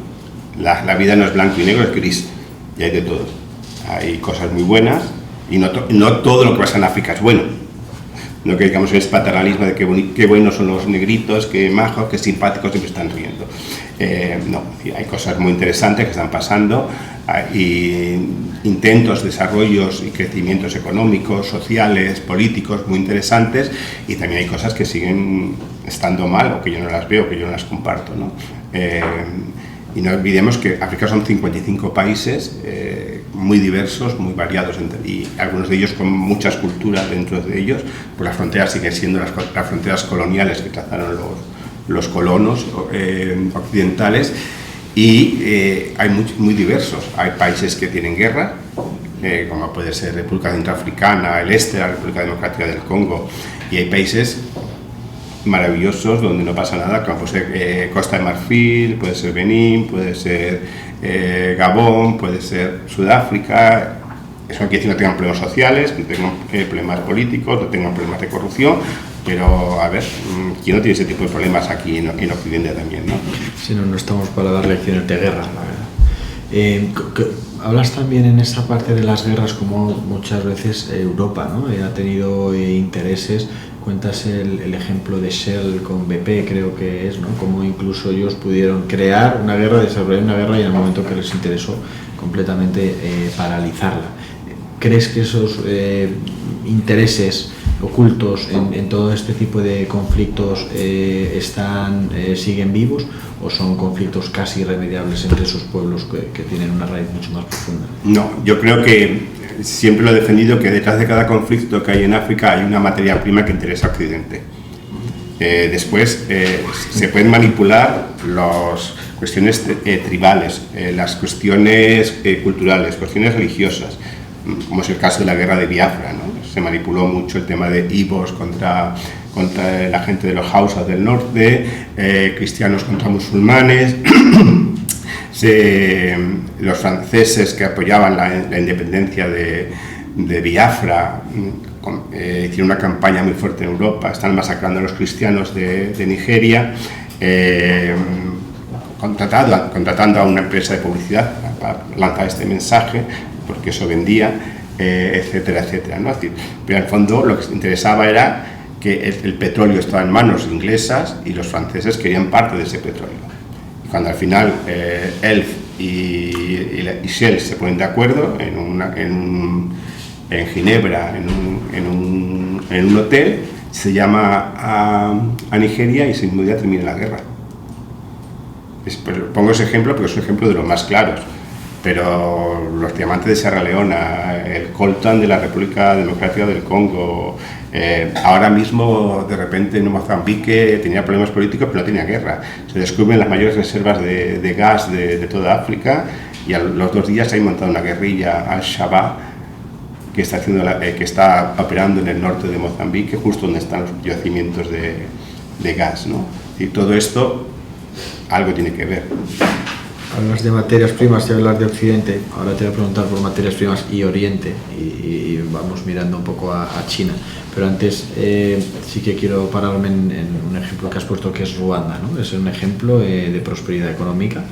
La vida no es blanco y negro, es gris, y hay de todo. Hay cosas muy buenas y no todo lo que pasa en África es bueno. No que digamos ese paternalismo de qué buenos son los negritos, qué majos, qué simpáticos, siempre están riendo. No, hay cosas muy interesantes que están pasando, hay intentos, desarrollos y crecimientos económicos, sociales, políticos muy interesantes, y también hay cosas que siguen estando mal o que yo no las veo, que yo no las comparto, ¿no? Y no olvidemos que África son 55 países muy diversos, muy variados, y algunos de ellos con muchas culturas dentro de ellos, pues las fronteras siguen siendo las fronteras coloniales que trazaron los colonos occidentales, y hay muy diversos. Hay países que tienen guerra, como puede ser República Centroafricana, el este, la República Democrática del Congo, y hay países maravillosos donde no pasa nada, como puede ser Costa de Marfil, puede ser Benín, puede ser Gabón, puede ser Sudáfrica. Eso no quiere decir que no tengan problemas sociales, que no tengan problemas políticos, no tengan problemas de corrupción, pero a ver, ¿quién no tiene ese tipo de problemas aquí en Occidente también, no? Si no, no estamos para dar lecciones de guerra, la verdad. Hablas también en esa parte de las guerras como muchas veces Europa, ¿no? Ha tenido intereses. Cuentas el ejemplo de Shell con BP, creo que es, ¿no? Como incluso ellos pudieron crear una guerra, desarrollar una guerra, y en el momento que les interesó completamente paralizarla. ¿Crees que esos intereses ocultos en todo este tipo de conflictos siguen vivos, o son conflictos casi irremediables entre esos pueblos que tienen una raíz mucho más profunda? No, yo creo que siempre lo he defendido, que detrás de cada conflicto que hay en África hay una materia prima que interesa a Occidente. Después se pueden manipular las cuestiones tribales, las cuestiones culturales, cuestiones religiosas, como es el caso de la guerra de Biafra, ¿no? Se manipuló mucho el tema de Ibos contra la gente de los Hausas del norte, cristianos contra musulmanes. Los franceses que apoyaban la independencia de Biafra hicieron una campaña muy fuerte en Europa, están masacrando a los cristianos de Nigeria, contratando a una empresa de publicidad para lanzar este mensaje, porque eso vendía, etcétera, etcétera, ¿no? Pero en el fondo lo que les interesaba era que el petróleo estaba en manos inglesas y los franceses querían parte de ese petróleo. Cuando al final Elf y Shell se ponen de acuerdo en Ginebra, en un hotel, se llama a Nigeria y sin duda termina la guerra. Pongo ese ejemplo porque es un ejemplo de los más claros, pero los diamantes de Sierra Leona, el coltan de la República Democrática del Congo, ahora mismo de repente en Mozambique tenía problemas políticos pero no tenía guerra, se descubren las mayores reservas de gas de toda África, y a los 2 días hay montada una guerrilla al-Shabaab que está operando en el norte de Mozambique, justo donde están los yacimientos de gas, ¿no? Y todo esto algo tiene que ver. Hablas de materias primas y hablas de Occidente. Ahora te voy a preguntar por materias primas y Oriente, y vamos mirando un poco a China. Pero antes sí que quiero pararme en un ejemplo que has puesto, que es Ruanda, ¿no? Es un ejemplo de prosperidad económica,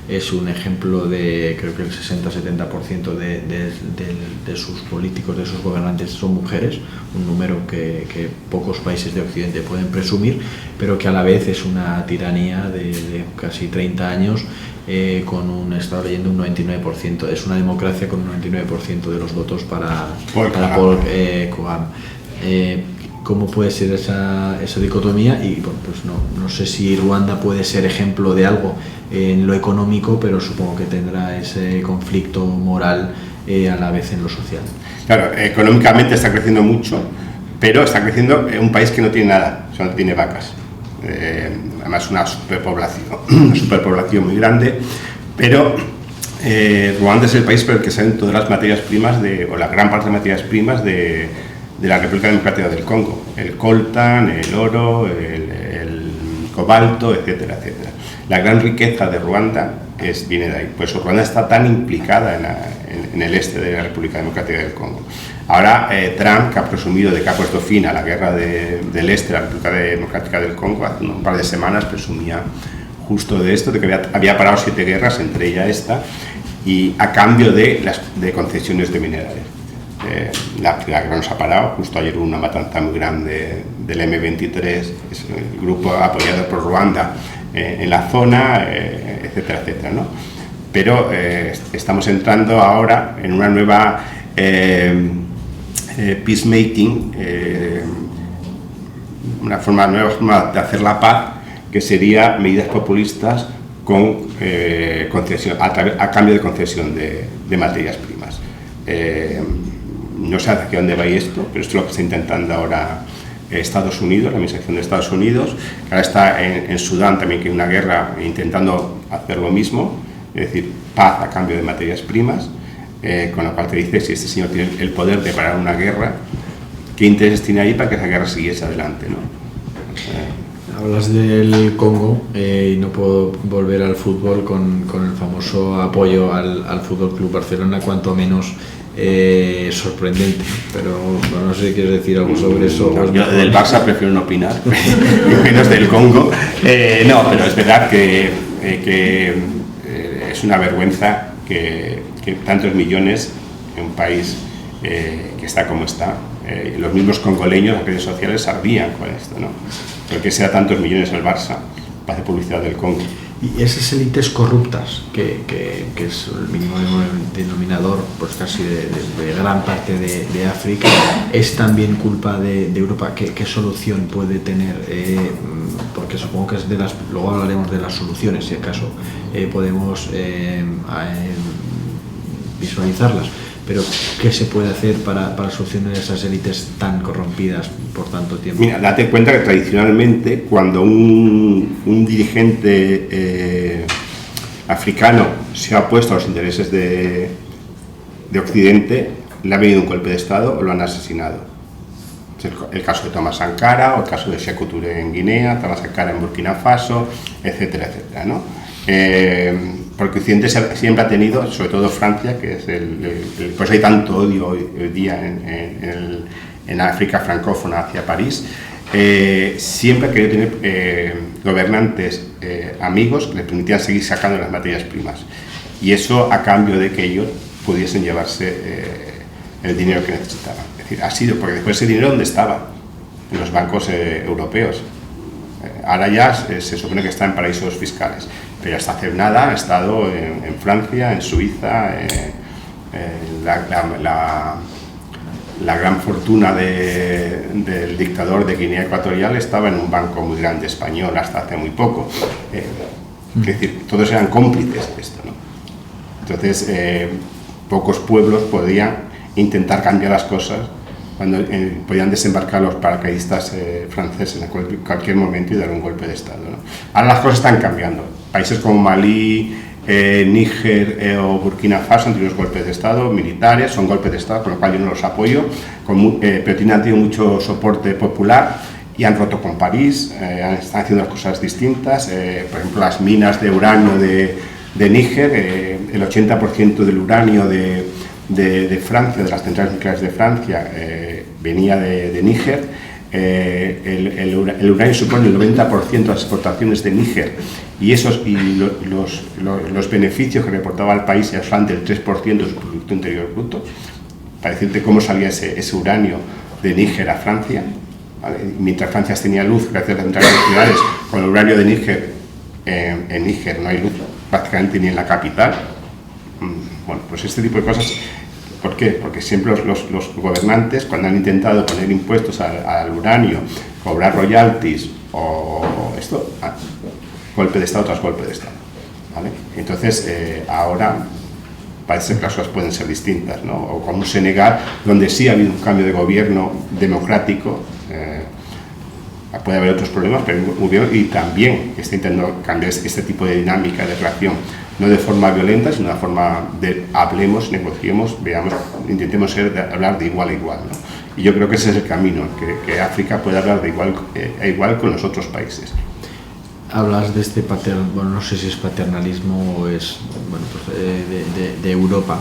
es un ejemplo de, creo que el 60-70% de sus políticos, de sus gobernantes son mujeres, un número que pocos países de Occidente pueden presumir, pero que a la vez es una tiranía de casi 30 años. Estaba leyendo un 99%, es una democracia con un 99% de los votos para Paul Kagame. ¿Cómo puede ser esa dicotomía? Y bueno, pues no sé si Ruanda puede ser ejemplo de algo en lo económico, pero supongo que tendrá ese conflicto moral a la vez en lo social. Claro, económicamente está creciendo mucho, pero está creciendo en un país que no tiene nada, solo tiene vacas. además una superpoblación muy grande, pero Ruanda es el país por el que salen todas las materias primas, o la gran parte de las materias primas de la República Democrática del Congo, el coltan, el oro, el cobalto, etcétera, etcétera. La gran riqueza de Ruanda viene de ahí. Por eso Ruanda está tan implicada en el este de la República Democrática del Congo. Ahora Trump, que ha presumido de que ha puesto fin a la guerra del este de la República Democrática del Congo, hace un par de semanas presumía justo de esto, de que había parado 7 guerras, entre ellas esta, y a cambio de concesiones de minerales. La guerra nos ha parado. Justo ayer hubo una matanza muy grande del M23, es el grupo apoyado por Ruanda en la zona, etcétera, etcétera, ¿no? Pero estamos entrando ahora en una nueva peacemaking, una nueva forma de hacer la paz, que sería medidas populistas con concesión, a cambio de concesión de materias primas. No sé hacia dónde va esto, pero esto es lo que está intentando ahora Estados Unidos, la administración de Estados Unidos, que ahora está en Sudán también, que hay una guerra, intentando hacer lo mismo, es decir, paz a cambio de materias primas, con lo cual te dice, si este señor tiene el poder de parar una guerra, ¿qué intereses tiene ahí para que esa guerra siguiese adelante, ¿no? Hablas del Congo y no puedo volver al fútbol con el famoso apoyo al Fútbol Club Barcelona, cuanto menos sorprendente, pero no sé si quieres decir algo sobre eso. No, yo del Barça prefiero no opinar, menos del Congo. No, pero es verdad que es una vergüenza que tantos millones en un país que está como está, los mismos congoleños, las redes sociales ardían con esto, ¿no? Porque sea tantos millones el Barça para hacer publicidad del Congo. Y esas élites corruptas, que es el mínimo denominador, pues casi de gran parte de África, es también culpa de Europa. ¿Qué solución puede tener? Porque supongo que es luego hablaremos de las soluciones, si acaso podemos visualizarlas. Pero ¿qué se puede hacer para solucionar esas élites tan corrompidas por tanto tiempo? Mira, date cuenta que tradicionalmente cuando un dirigente africano se ha opuesto a los intereses de Occidente, le ha venido un golpe de Estado o lo han asesinado. Es el caso de Thomas Sankara, o el caso de Sékou Touré en Guinea, Thomas Sankara en Burkina Faso, etcétera, etcétera, ¿no? Porque Occidente siempre ha tenido, sobre todo Francia, que es pues hay tanto odio hoy día en África francófona hacia París, siempre ha querido tener gobernantes amigos que le permitían seguir sacando las materias primas, y eso a cambio de que ellos pudiesen llevarse el dinero que necesitaban. Es decir, ha sido porque después ese dinero, ¿dónde estaba? En los bancos europeos. Ahora ya se supone que está en paraísos fiscales, pero hasta hace nada ha estado en Francia, en Suiza, la gran fortuna del dictador de Guinea Ecuatorial estaba en un banco muy grande español hasta hace muy poco. Es decir, todos eran cómplices de esto, ¿no? Entonces, pocos pueblos podían intentar cambiar las cosas cuando podían desembarcar los paracaidistas franceses en cualquier momento y dar un golpe de Estado, ¿no? Ahora las cosas están cambiando. Países como Malí, Níger o Burkina Faso han tenido los golpes de Estado militares, son golpes de Estado, con lo cual yo no los apoyo, pero han tenido mucho soporte popular y han roto con París, están haciendo las cosas distintas. Por ejemplo, las minas de uranio de Níger, el 80% del uranio de Francia, de las centrales nucleares de Francia, venía de Níger. El uranio supone el 90% de las exportaciones de Níger, y los beneficios que reportaba al país eran solamente el 3% de su Producto Interior Bruto. Para decirte cómo salía ese uranio de Níger a Francia, ¿vale? Mientras Francia tenía luz gracias a las centrales nucleares, con el uranio de Níger, en Níger no hay luz prácticamente ni en la capital. Bueno, pues este tipo de cosas. ¿Por qué? Porque siempre los gobernantes, cuando han intentado poner impuestos al uranio, cobrar royalties o esto, golpe de Estado tras golpe de Estado, ¿vale? Entonces, ahora parece que las cosas pueden ser distintas, ¿no? O como Senegal, donde sí ha habido un cambio de gobierno democrático, Puede haber otros problemas, pero muy bien, y también está intentando cambiar este tipo de dinámica de relación, no de forma violenta, sino de forma de hablemos, negociemos, veamos, intentemos hablar de igual a igual, ¿no? Y yo creo que ese es el camino, que África pueda hablar de igual a igual con los otros países. Hablas de este bueno, no sé si es paternalismo o es, bueno, pues, de Europa,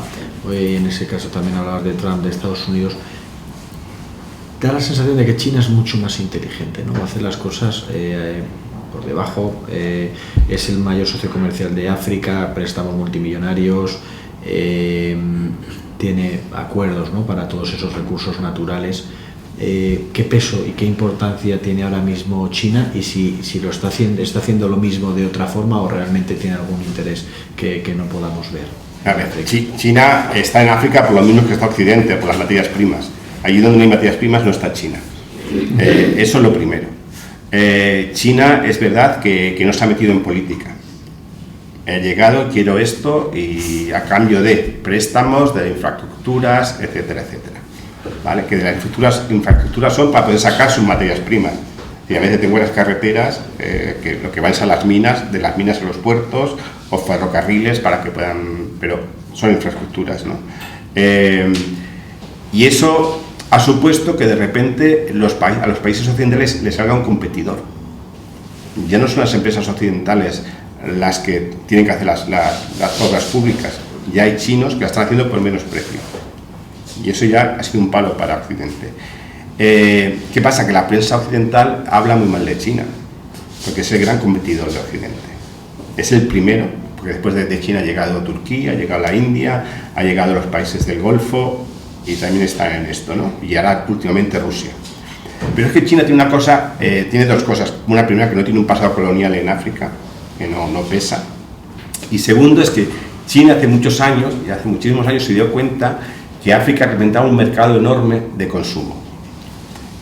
y en ese caso también hablabas de Trump, de Estados Unidos. Da la sensación de que China es mucho más inteligente, ¿no? Hace las cosas por debajo, es el mayor socio comercial de África, préstamos multimillonarios, tiene acuerdos, ¿no?, para todos esos recursos naturales. ¿Qué peso y qué importancia tiene ahora mismo China, y si lo está haciendo lo mismo de otra forma, o realmente tiene algún interés que no podamos ver? A ver, China está en África por lo mismo que está Occidente, por las materias primas. Allí donde no hay materias primas no está China. Eso es lo primero. China es verdad que no se ha metido en política. He llegado, quiero esto, y a cambio de préstamos, de infraestructuras, etcétera, etcétera. ¿Vale? Que de las infraestructuras son para poder sacar sus materias primas. Y a veces tengo las carreteras que lo que van es a las minas, de las minas a los puertos, o ferrocarriles para que puedan, pero son infraestructuras, ¿no? Y eso ha supuesto que de repente a los países occidentales les salga un competidor. Ya no son las empresas occidentales las que tienen que hacer las obras públicas, ya hay chinos que las están haciendo por menos precio. Y eso ya ha sido un palo para Occidente. ¿Qué pasa? Que la prensa occidental habla muy mal de China, porque es el gran competidor de Occidente. Es el primero, porque después de China ha llegado Turquía, ha llegado la India, ha llegado los países del Golfo, y también están en esto, ¿no? Y ahora últimamente Rusia. Pero es que China tiene una cosa, tiene dos cosas. Una primera, que no tiene un pasado colonial en África, que no pesa. Y segundo, es que China hace muchos años, y hace muchísimos años, se dio cuenta que África representaba un mercado enorme de consumo.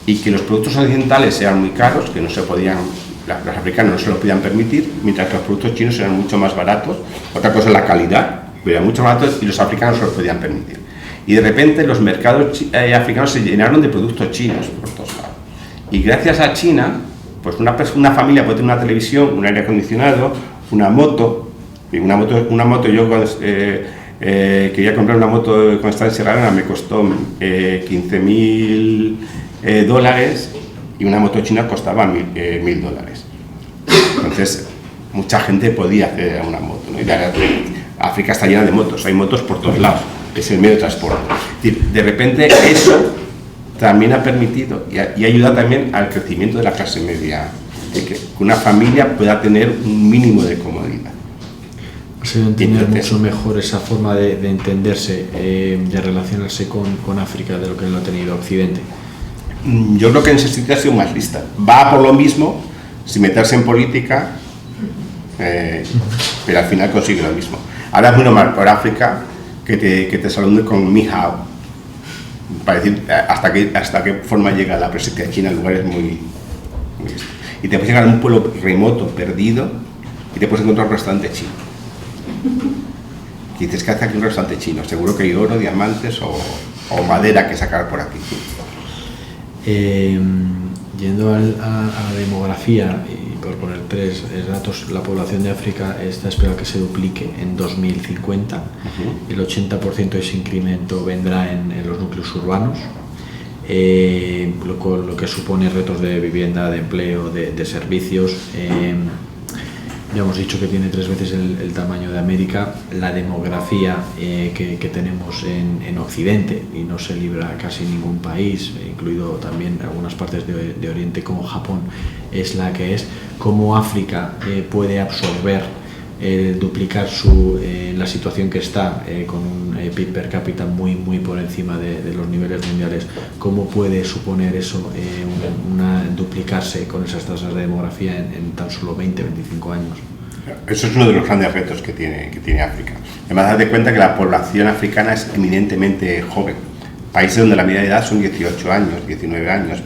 Y que los productos occidentales eran muy caros, que no se podían, los africanos no se los podían permitir, mientras que los productos chinos eran mucho más baratos. Otra cosa es la calidad, pero eran mucho más baratos y los africanos se los podían permitir. Y de repente los mercados africanos se llenaron de productos chinos por todos lados. Y gracias a China, pues una familia puede tener una televisión, un aire acondicionado, una moto. Yo quería comprar una moto con esta en Serrana, me costó $15.000, y una moto china costaba $1.000. Entonces, mucha gente podía acceder a una moto, ¿no? Y África está llena de motos, hay motos por todos lados. Es el medio de transporte. Es decir, de repente eso también ha permitido y ayuda también al crecimiento de la clase media, de que una familia pueda tener un mínimo de comodidad. Ha sido entender mucho mejor esa forma de entenderse, de relacionarse con África, de lo que lo ha tenido Occidente. Yo creo que en ese sitio ha sido más lista. Va por lo mismo, sin meterse en política, pero al final consigue lo mismo. Ahora es muy normal por África que te saluden con mi hao, para decir hasta qué forma llega la presencia de China en lugares muy y te puedes llegar a un pueblo remoto, perdido, y te puedes encontrar un restaurante chino. Y dices, ¿qué hace aquí un restaurante chino? Seguro que hay oro, diamantes o madera que sacar por aquí. Yendo a la demografía, y por poner tres datos, la población de África está esperada que se duplique en 2050. El 80% de ese incremento vendrá en los núcleos urbanos, lo que supone retos de vivienda, de empleo, de servicios. Ya hemos dicho que tiene 3 veces el tamaño de América. La demografía que tenemos en Occidente, y no se libra casi ningún país, incluido también algunas partes de Oriente como Japón, es la que es. Cómo África puede absorber, duplicar la situación que está, con un PIB per cápita muy por encima de los niveles mundiales. ¿Cómo puede suponer eso duplicarse con esas tasas de demografía en tan solo 20-25 años? Eso es uno de los grandes retos que tiene África. Además, date cuenta que la población africana es eminentemente joven. Países donde la media de edad son 18 años, 19 años,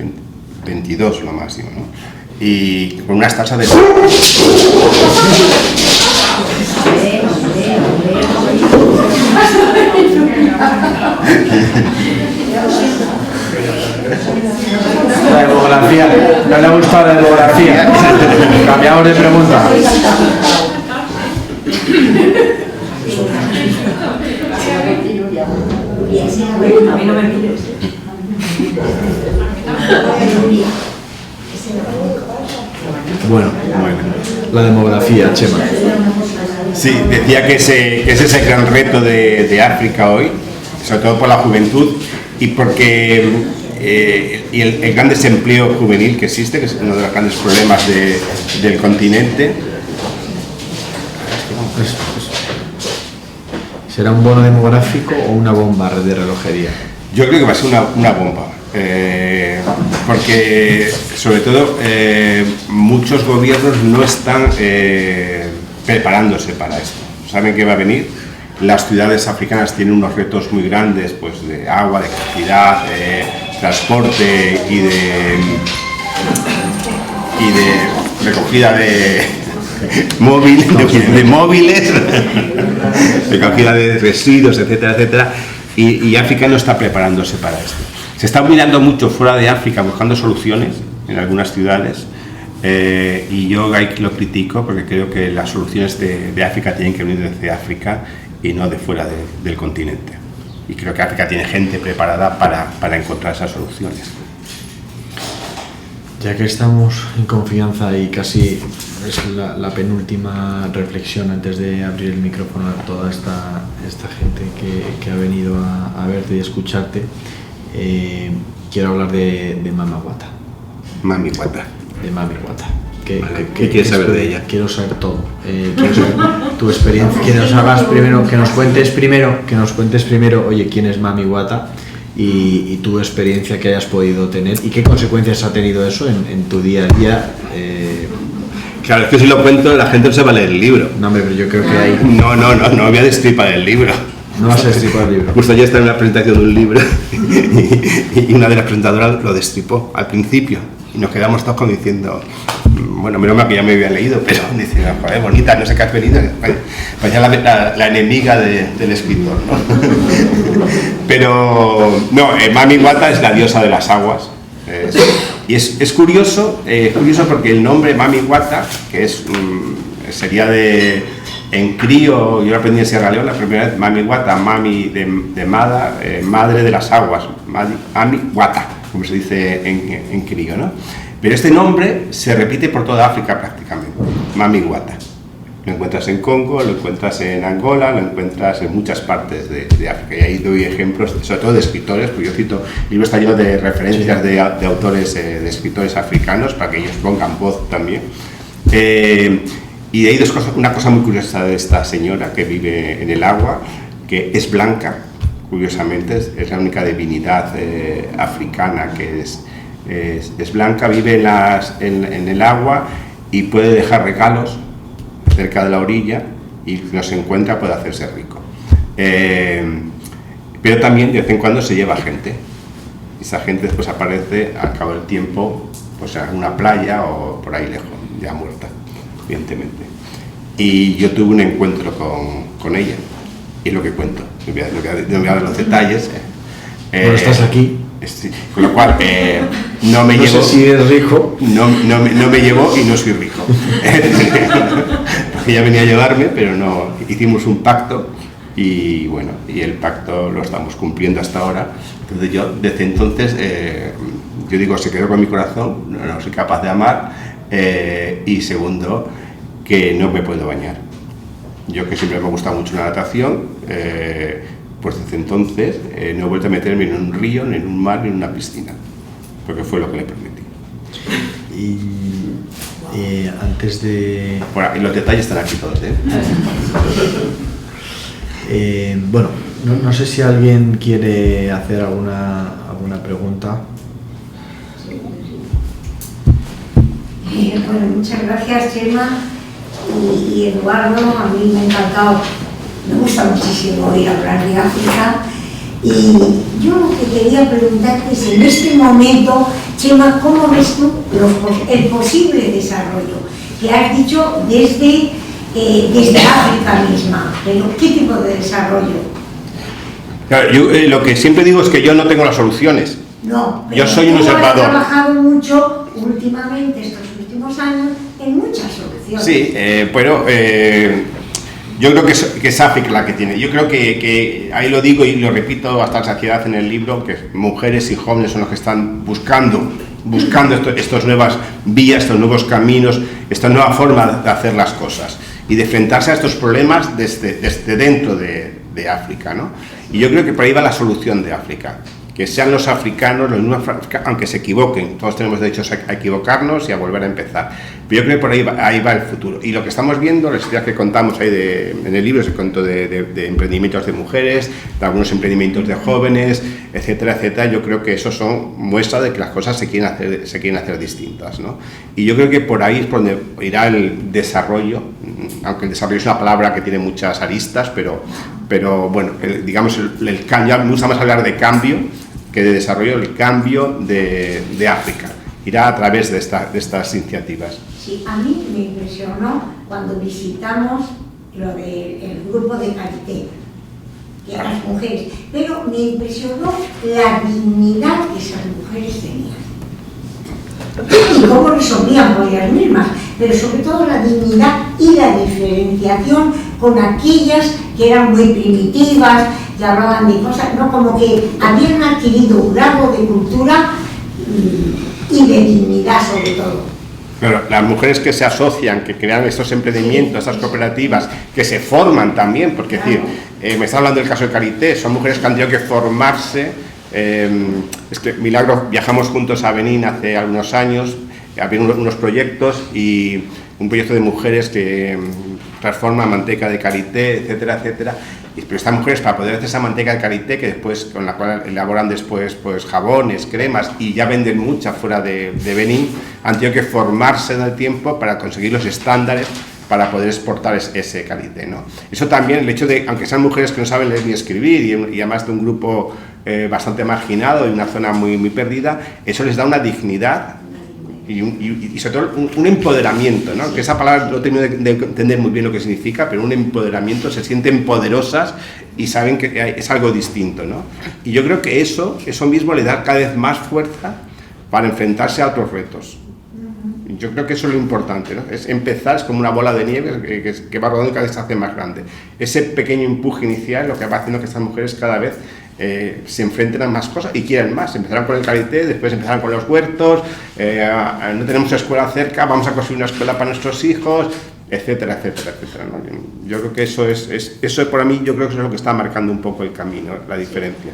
22 lo máximo, ¿no? Y con unas tasas de... La demografía demografía, no le ha gustado la demografía. Cambiamos de pregunta. A mí no me mires. Bueno, la demografía, Chema. Sí, decía que ese es el gran reto de África hoy, sobre todo por la juventud y porque y el gran desempleo juvenil que existe, que es uno de los grandes problemas del continente. ¿Será un bono demográfico o una bomba de relojería? Yo creo que va a ser una bomba, porque sobre todo muchos gobiernos no están preparándose para esto. Saben que va a venir. Las ciudades africanas tienen unos retos muy grandes, pues de agua, de electricidad, transporte y de recogida de móviles, recogida de residuos, etcétera, etcétera. Y África no está preparándose para esto. Se está mirando mucho fuera de África buscando soluciones en algunas ciudades. Y yo ahí lo critico porque creo que las soluciones de África tienen que venir desde África y no de fuera del continente. Y creo que África tiene gente preparada para encontrar esas soluciones. Ya que estamos en confianza y casi es la penúltima reflexión antes de abrir el micrófono a toda esta gente que ha venido a verte y escucharte, quiero hablar de Mami Wata. Mami Wata. De Mami Wata. ¿Qué quieres saber de ella? Quiero saber todo. Quiero saber tu experiencia. Que nos hagas primero, que nos cuentes primero, oye, quién es Mami Wata y tu experiencia que hayas podido tener y qué consecuencias ha tenido eso en tu día a día. Claro, es que si lo cuento la gente no se va a leer el libro. No, hombre, pero yo creo que hay... No voy a destripar el libro. No vas a destripar el libro. Justo ayer estaba en una presentación de un libro y una de las presentadoras lo destripó al principio y nos quedamos todos como diciendo, bueno, menos mal que ya me había leído, pero dice, joder, bonita, no sé qué has venido, parecía la enemiga del escritor, ¿no? Pero no, Mami Wata es la diosa de las aguas. Y es curioso porque el nombre Mami Wata, que sería en crío, yo lo aprendí en Sierra Leona la primera vez, Mami Wata, mami de madre de las aguas, Mami Wata, como se dice en crío, ¿no? Pero este nombre se repite por toda África prácticamente, Mami Wata. Lo encuentras en Congo, lo encuentras en Angola, lo encuentras en muchas partes de África. Y ahí doy ejemplos, sobre todo de escritores, porque yo cito, el libro está lleno de referencias de autores, de escritores africanos, para que ellos pongan voz también. Y de ahí una cosa muy curiosa de esta señora que vive en el agua, que es blanca, curiosamente, es la única divinidad africana que es blanca, vive en el agua y puede dejar regalos cerca de la orilla y si no se encuentra puede hacerse rico. Pero también de vez en cuando se lleva gente. Esa gente después aparece al cabo del tiempo pues en una playa o por ahí lejos, ya muerta, evidentemente. Y yo tuve un encuentro con ella, y es lo que cuento. No voy a dar los detalles. Bueno, estás aquí. Sí, con lo cual no me llevo. No sé si eres rico. No me llevo y no soy rico. Ella venía a ayudarme, pero no. Hicimos un pacto y bueno, y el pacto lo estamos cumpliendo hasta ahora. Entonces yo, desde entonces, yo digo, se quedó con mi corazón, no soy capaz de amar, y segundo, que no me puedo bañar. Yo que siempre me ha gustado mucho la natación, pues desde entonces no he vuelto a meterme en un río, ni en un mar, ni en una piscina, porque fue lo que le permití. Y antes de... Bueno, y los detalles están aquí todos, bueno, no sé si alguien quiere hacer alguna pregunta. Bueno, muchas gracias, Chema y Eduardo. A mí me ha encantado, me gusta muchísimo oír hablar de África. Y yo lo que quería preguntarte es, en este momento, Chema, ¿cómo ves tú el posible desarrollo? Que has dicho desde África misma, pero ¿qué tipo de desarrollo? Claro, yo lo que siempre digo es que yo no tengo las soluciones. No, yo soy un observador. Has trabajado mucho últimamente, estos últimos años, en muchas soluciones. Sí, pero yo creo que es África la que tiene. Yo creo que ahí lo digo y lo repito hasta la saciedad en el libro, que mujeres y jóvenes son los que están buscando estas nuevas vías, estos nuevos caminos, esta nueva forma de hacer las cosas y de enfrentarse a estos problemas desde dentro de África, ¿no? Y yo creo que por ahí va la solución de África. Que sean los africanos, los mismos africanos, aunque se equivoquen, todos tenemos derechos a equivocarnos y a volver a empezar. Pero yo creo que por ahí va el futuro. Y lo que estamos viendo, las historias que contamos ahí en el libro, se contó de emprendimientos de mujeres, de algunos emprendimientos de jóvenes, etcétera, etcétera. Yo creo que eso son muestras de que las cosas se quieren hacer distintas, ¿no? Y yo creo que por ahí es por donde irá el desarrollo, aunque el desarrollo es una palabra que tiene muchas aristas, pero bueno, digamos, el cambio, me gusta más hablar de cambio que de desarrollo, el cambio de África. Irá a través de estas iniciativas. Sí, a mí me impresionó cuando visitamos lo del grupo de Carité, que eran las mujeres, pero me impresionó la dignidad que esas mujeres tenían. Y cómo resolvían por ellas mismas, pero sobre todo la dignidad y la diferenciación con aquellas que eran muy primitivas, que hablaban de cosas, no, como que habían adquirido un grado de cultura y de dignidad sobre todo. Pero las mujeres que se asocian, que crean estos emprendimientos, estas cooperativas, que se forman también, porque claro. Me está hablando del caso de Carité, son mujeres que han tenido que formarse. Es que Milagro, viajamos juntos a Benín hace algunos años, había unos proyectos y un proyecto de mujeres que transforma manteca de karité, etcétera, etcétera. Pero estas mujeres, para poder hacer esa manteca de karité, que después, con la cual elaboran después pues jabones, cremas, y ya venden mucha fuera de Benín, han tenido que formarse en el tiempo para conseguir los estándares para poder exportar ese karité, ¿no? Eso también, el hecho de, aunque sean mujeres que no saben leer ni escribir y además de un grupo bastante marginado y una zona muy, muy perdida, eso les da una dignidad y sobre todo un empoderamiento, ¿no? Que esa palabra no termino de entender muy bien lo que significa, pero un empoderamiento, se sienten poderosas y saben que es algo distinto, ¿no? Y yo creo que eso mismo le da cada vez más fuerza para enfrentarse a otros retos. Yo creo que eso es lo importante, ¿no? Es empezar, es como una bola de nieve que va rodando y cada vez se hace más grande. Ese pequeño empuje inicial lo que va haciendo que estas mujeres cada vez se enfrenten a más cosas y quieran más. Empezarán con el karité, después empezarán con los huertos, no tenemos escuela cerca, vamos a construir una escuela para nuestros hijos, etcétera, etcétera, etcétera, ¿no? Yo creo que eso para mí, yo creo que eso es lo que está marcando un poco el camino, la diferencia.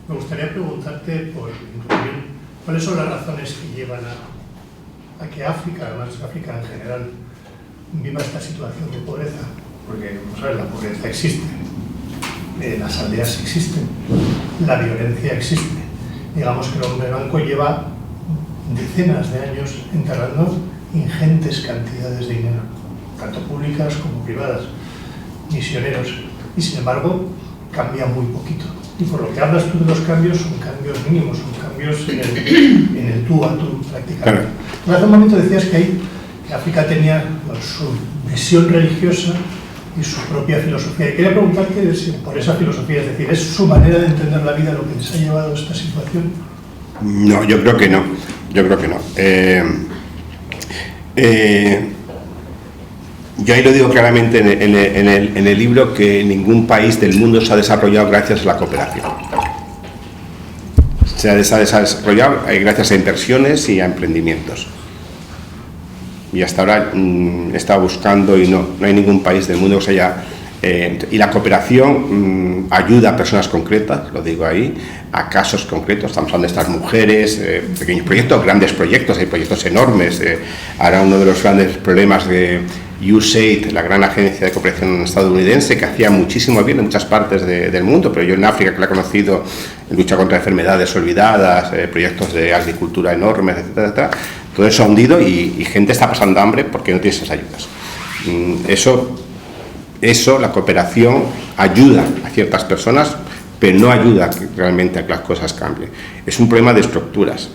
Me gustaría preguntarte, ¿cuáles son las razones que llevan a que África, además África en general, viva esta situación de pobreza? Porque, como sabes, la pobreza existe, las aldeas existen, la violencia existe. Digamos que el hombre blanco lleva decenas de años enterrando ingentes cantidades de dinero, tanto públicas como privadas, misioneros, y sin embargo cambia muy poquito. Y por lo que hablas tú de los cambios, son cambios mínimos, son cambios en el tú a tú prácticamente. Claro. Hace un momento decías que África tenía su visión religiosa y su propia filosofía. Y quería preguntarte si por esa filosofía, es decir, ¿es su manera de entender la vida lo que les ha llevado a esta situación? No, yo creo que no. Yo creo que no. Yo ahí lo digo claramente en el libro, que ningún país del mundo se ha desarrollado gracias a la cooperación. Se ha desarrollado gracias a inversiones y a emprendimientos. Y hasta ahora he estado buscando y no hay ningún país del mundo que se haya... y la cooperación ayuda a personas concretas, lo digo ahí, a casos concretos. Estamos hablando de estas mujeres, pequeños proyectos, grandes proyectos, hay proyectos enormes. Ahora uno de los grandes problemas de USAID, la gran agencia de cooperación estadounidense, que hacía muchísimo bien en muchas partes del mundo, pero yo en África, que la he conocido, en lucha contra enfermedades olvidadas, proyectos de agricultura enormes, etcétera, etcétera, todo eso ha hundido y gente está pasando hambre porque no tiene esas ayudas. Eso, la cooperación ayuda a ciertas personas, pero no ayuda realmente a que las cosas cambien. Es un problema de estructuras.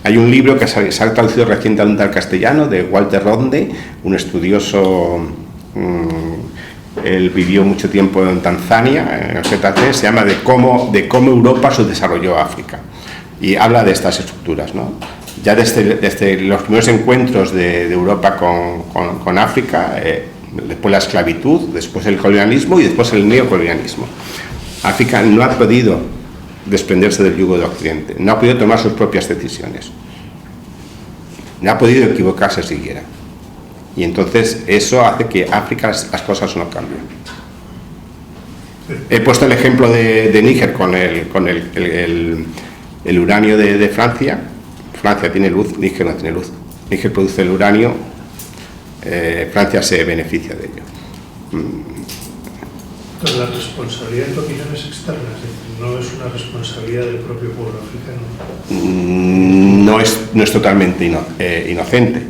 Hay un libro que se ha traducido recientemente al castellano, de Walter Rodney, un estudioso él vivió mucho tiempo en Tanzania, en el ZT, se llama de cómo Europa subdesarrolló África, y habla de estas estructuras, ¿no? Ya desde los primeros encuentros de Europa con África, después la esclavitud, después el colonialismo y después el neocolonialismo. África no ha podido desprenderse del yugo de Occidente, no ha podido tomar sus propias decisiones, no ha podido equivocarse siquiera. Y entonces eso hace que África las cosas no cambien. He puesto el ejemplo de Níger con el uranio de Francia. Francia tiene luz, Níger no tiene luz. Níger produce el uranio, Francia se beneficia de ello. Pero la responsabilidad en tu opinión es externa, es decir, no es una responsabilidad del propio pueblo africano. No es totalmente inocente.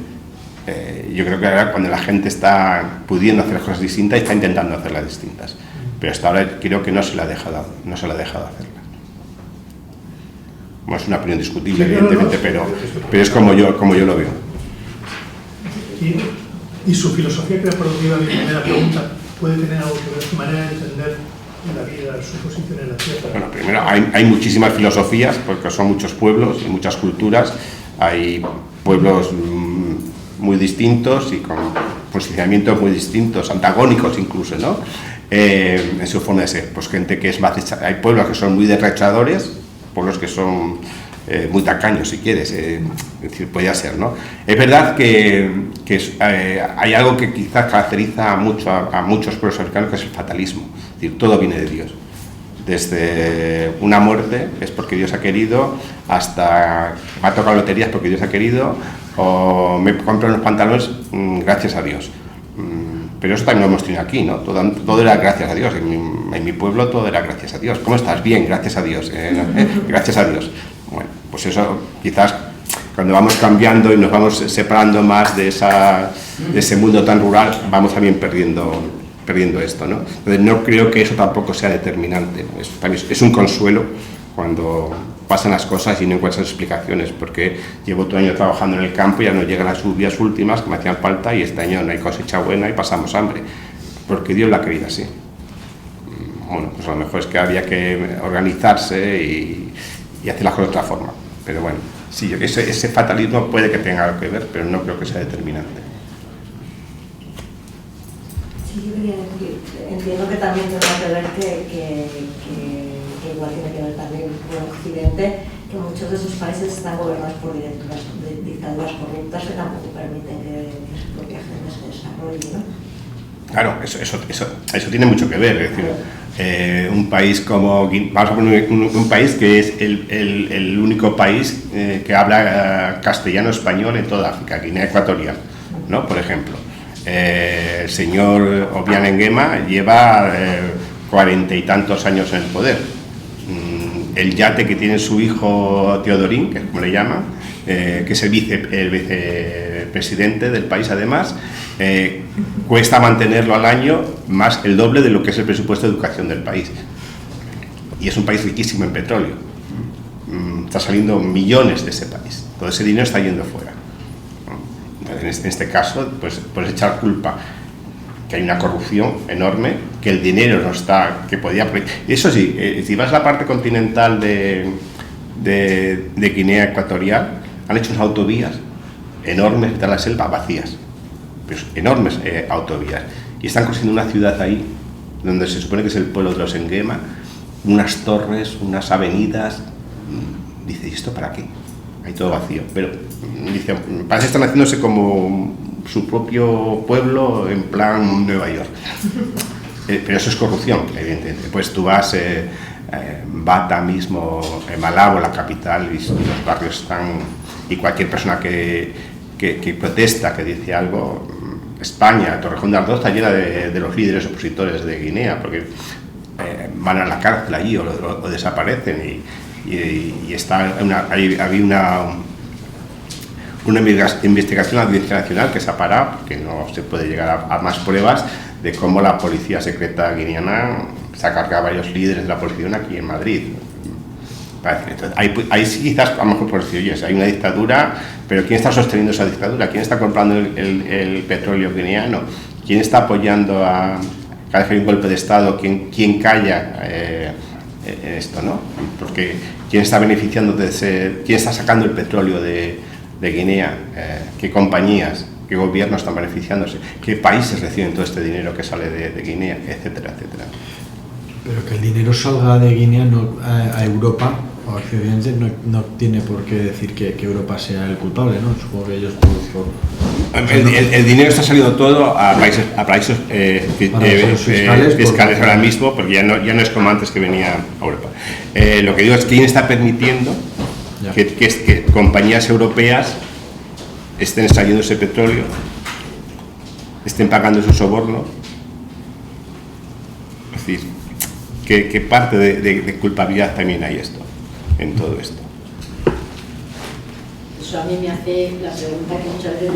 Yo creo que ahora, cuando la gente está pudiendo hacer cosas distintas, está intentando hacerlas distintas. Pero hasta ahora creo que no se la ha dejado hacerlas. Bueno, es una opinión discutible, sí, evidentemente, pero es como yo lo veo. ¿Y su filosofía creativa, mi primera pregunta, puede tener algo que ver su manera de entender la vida, su posición en la tierra? Bueno, primero hay muchísimas filosofías, porque son muchos pueblos y muchas culturas. Hay pueblos muy distintos y con posicionamientos muy distintos, antagónicos incluso, ¿no? En su forma de ser. Pues gente que es más... Hay pueblos que son muy derrochadores, pueblos que son muy tacaños, si quieres, es decir, podría ser, ¿no? Es verdad que hay algo que quizás caracteriza mucho a muchos pueblos africanos, que es el fatalismo. Es decir, todo viene de Dios. Desde una muerte es porque Dios ha querido, hasta me ha tocado loterías porque Dios ha querido, o me compro unos pantalones gracias a Dios. Pero eso también lo hemos tenido aquí, ¿no? Todo era gracias a Dios. En mi pueblo todo era gracias a Dios. ¿Cómo estás? Bien, gracias a Dios. Gracias a Dios. Bueno, pues eso quizás cuando vamos cambiando y nos vamos separando más de ese mundo tan rural, vamos también perdiendo esto, ¿no? Entonces no creo que eso tampoco sea determinante, ¿no? Es un consuelo cuando pasan las cosas y no encuentras explicaciones, porque llevo todo el año trabajando en el campo y ya no llegan las lluvias últimas que me hacían falta y este año no hay cosecha buena y pasamos hambre, porque Dios la ha querido así. Bueno, pues a lo mejor es que había que organizarse y hacer las cosas de otra forma, pero bueno, sí, ese fatalismo puede que tenga algo que ver, pero no creo que sea determinante. Sí, yo quería decir, entiendo que también tendrá que ver que igual tiene que ver también con Occidente, que muchos de esos países están gobernados por dictaduras corruptas que tampoco permiten que su propia gente se desarrolle, ¿no? Claro, eso tiene mucho que ver, es decir, un país como, vamos a poner un país que es el único país que habla castellano-español en toda África, Guinea Ecuatorial, ¿no? Por ejemplo. El señor Obiang Nguema lleva 40 y tantos años en el poder. El yate que tiene su hijo Teodorín, que es como le llaman, que es el vicepresidente del país además, cuesta mantenerlo al año más el doble de lo que es el presupuesto de educación del país. Y es un país riquísimo en petróleo. Está saliendo millones de ese país. Todo ese dinero está yendo fuera. En este caso, pues echar culpa que hay una corrupción enorme, que el dinero no está, que podía... Eso sí, si vas a la parte continental de Guinea Ecuatorial, han hecho unas autovías enormes de la selva vacías, pues enormes autovías, y están construyendo una ciudad ahí, donde se supone que es el pueblo de los Nguema, unas torres, unas avenidas. Dice, ¿y esto para qué? Hay todo vacío, pero dice, parece que están haciéndose como su propio pueblo en plan Nueva York. Pero eso es corrupción, evidentemente. Pues tú vas Bata mismo, Malabo, la capital, y los barrios están, y cualquier persona que protesta, que dice algo, España, Torrejón de Ardoz está llena de los líderes opositores de Guinea, porque van a la cárcel allí o desaparecen, y había una investigación internacional que se ha parado, porque no se puede llegar a más pruebas de cómo la policía secreta guineana se ha cargado a varios líderes de la oposición aquí en Madrid. Entonces, ahí sí quizás a lo mejor por decir, oye, hay una dictadura, pero ¿quién está sosteniendo esa dictadura? ¿Quién está comprando el petróleo guineano? ¿Quién está apoyando cada vez que hay un golpe de Estado, ¿quién calla en esto, ¿no? Porque ¿quién está beneficiando quién está sacando el petróleo de Guinea? ¿Qué compañías, qué gobiernos están beneficiándose? ¿Qué países reciben todo este dinero que sale de Guinea? Etcétera, etcétera. Pero que el dinero salga de Guinea a Europa o a Occidente no tiene por qué decir que Europa sea el culpable, ¿no? Supongo que ellos el dinero está saliendo todo a paraísos fiscales ahora mismo, porque ya no es como antes que venía a Europa. Lo que digo es quién está permitiendo que compañías europeas estén extrayendo ese petróleo, estén pagando su soborno. Es decir, ¿qué parte de culpabilidad también hay en todo esto? Eso a mí me hace la pregunta que muchas veces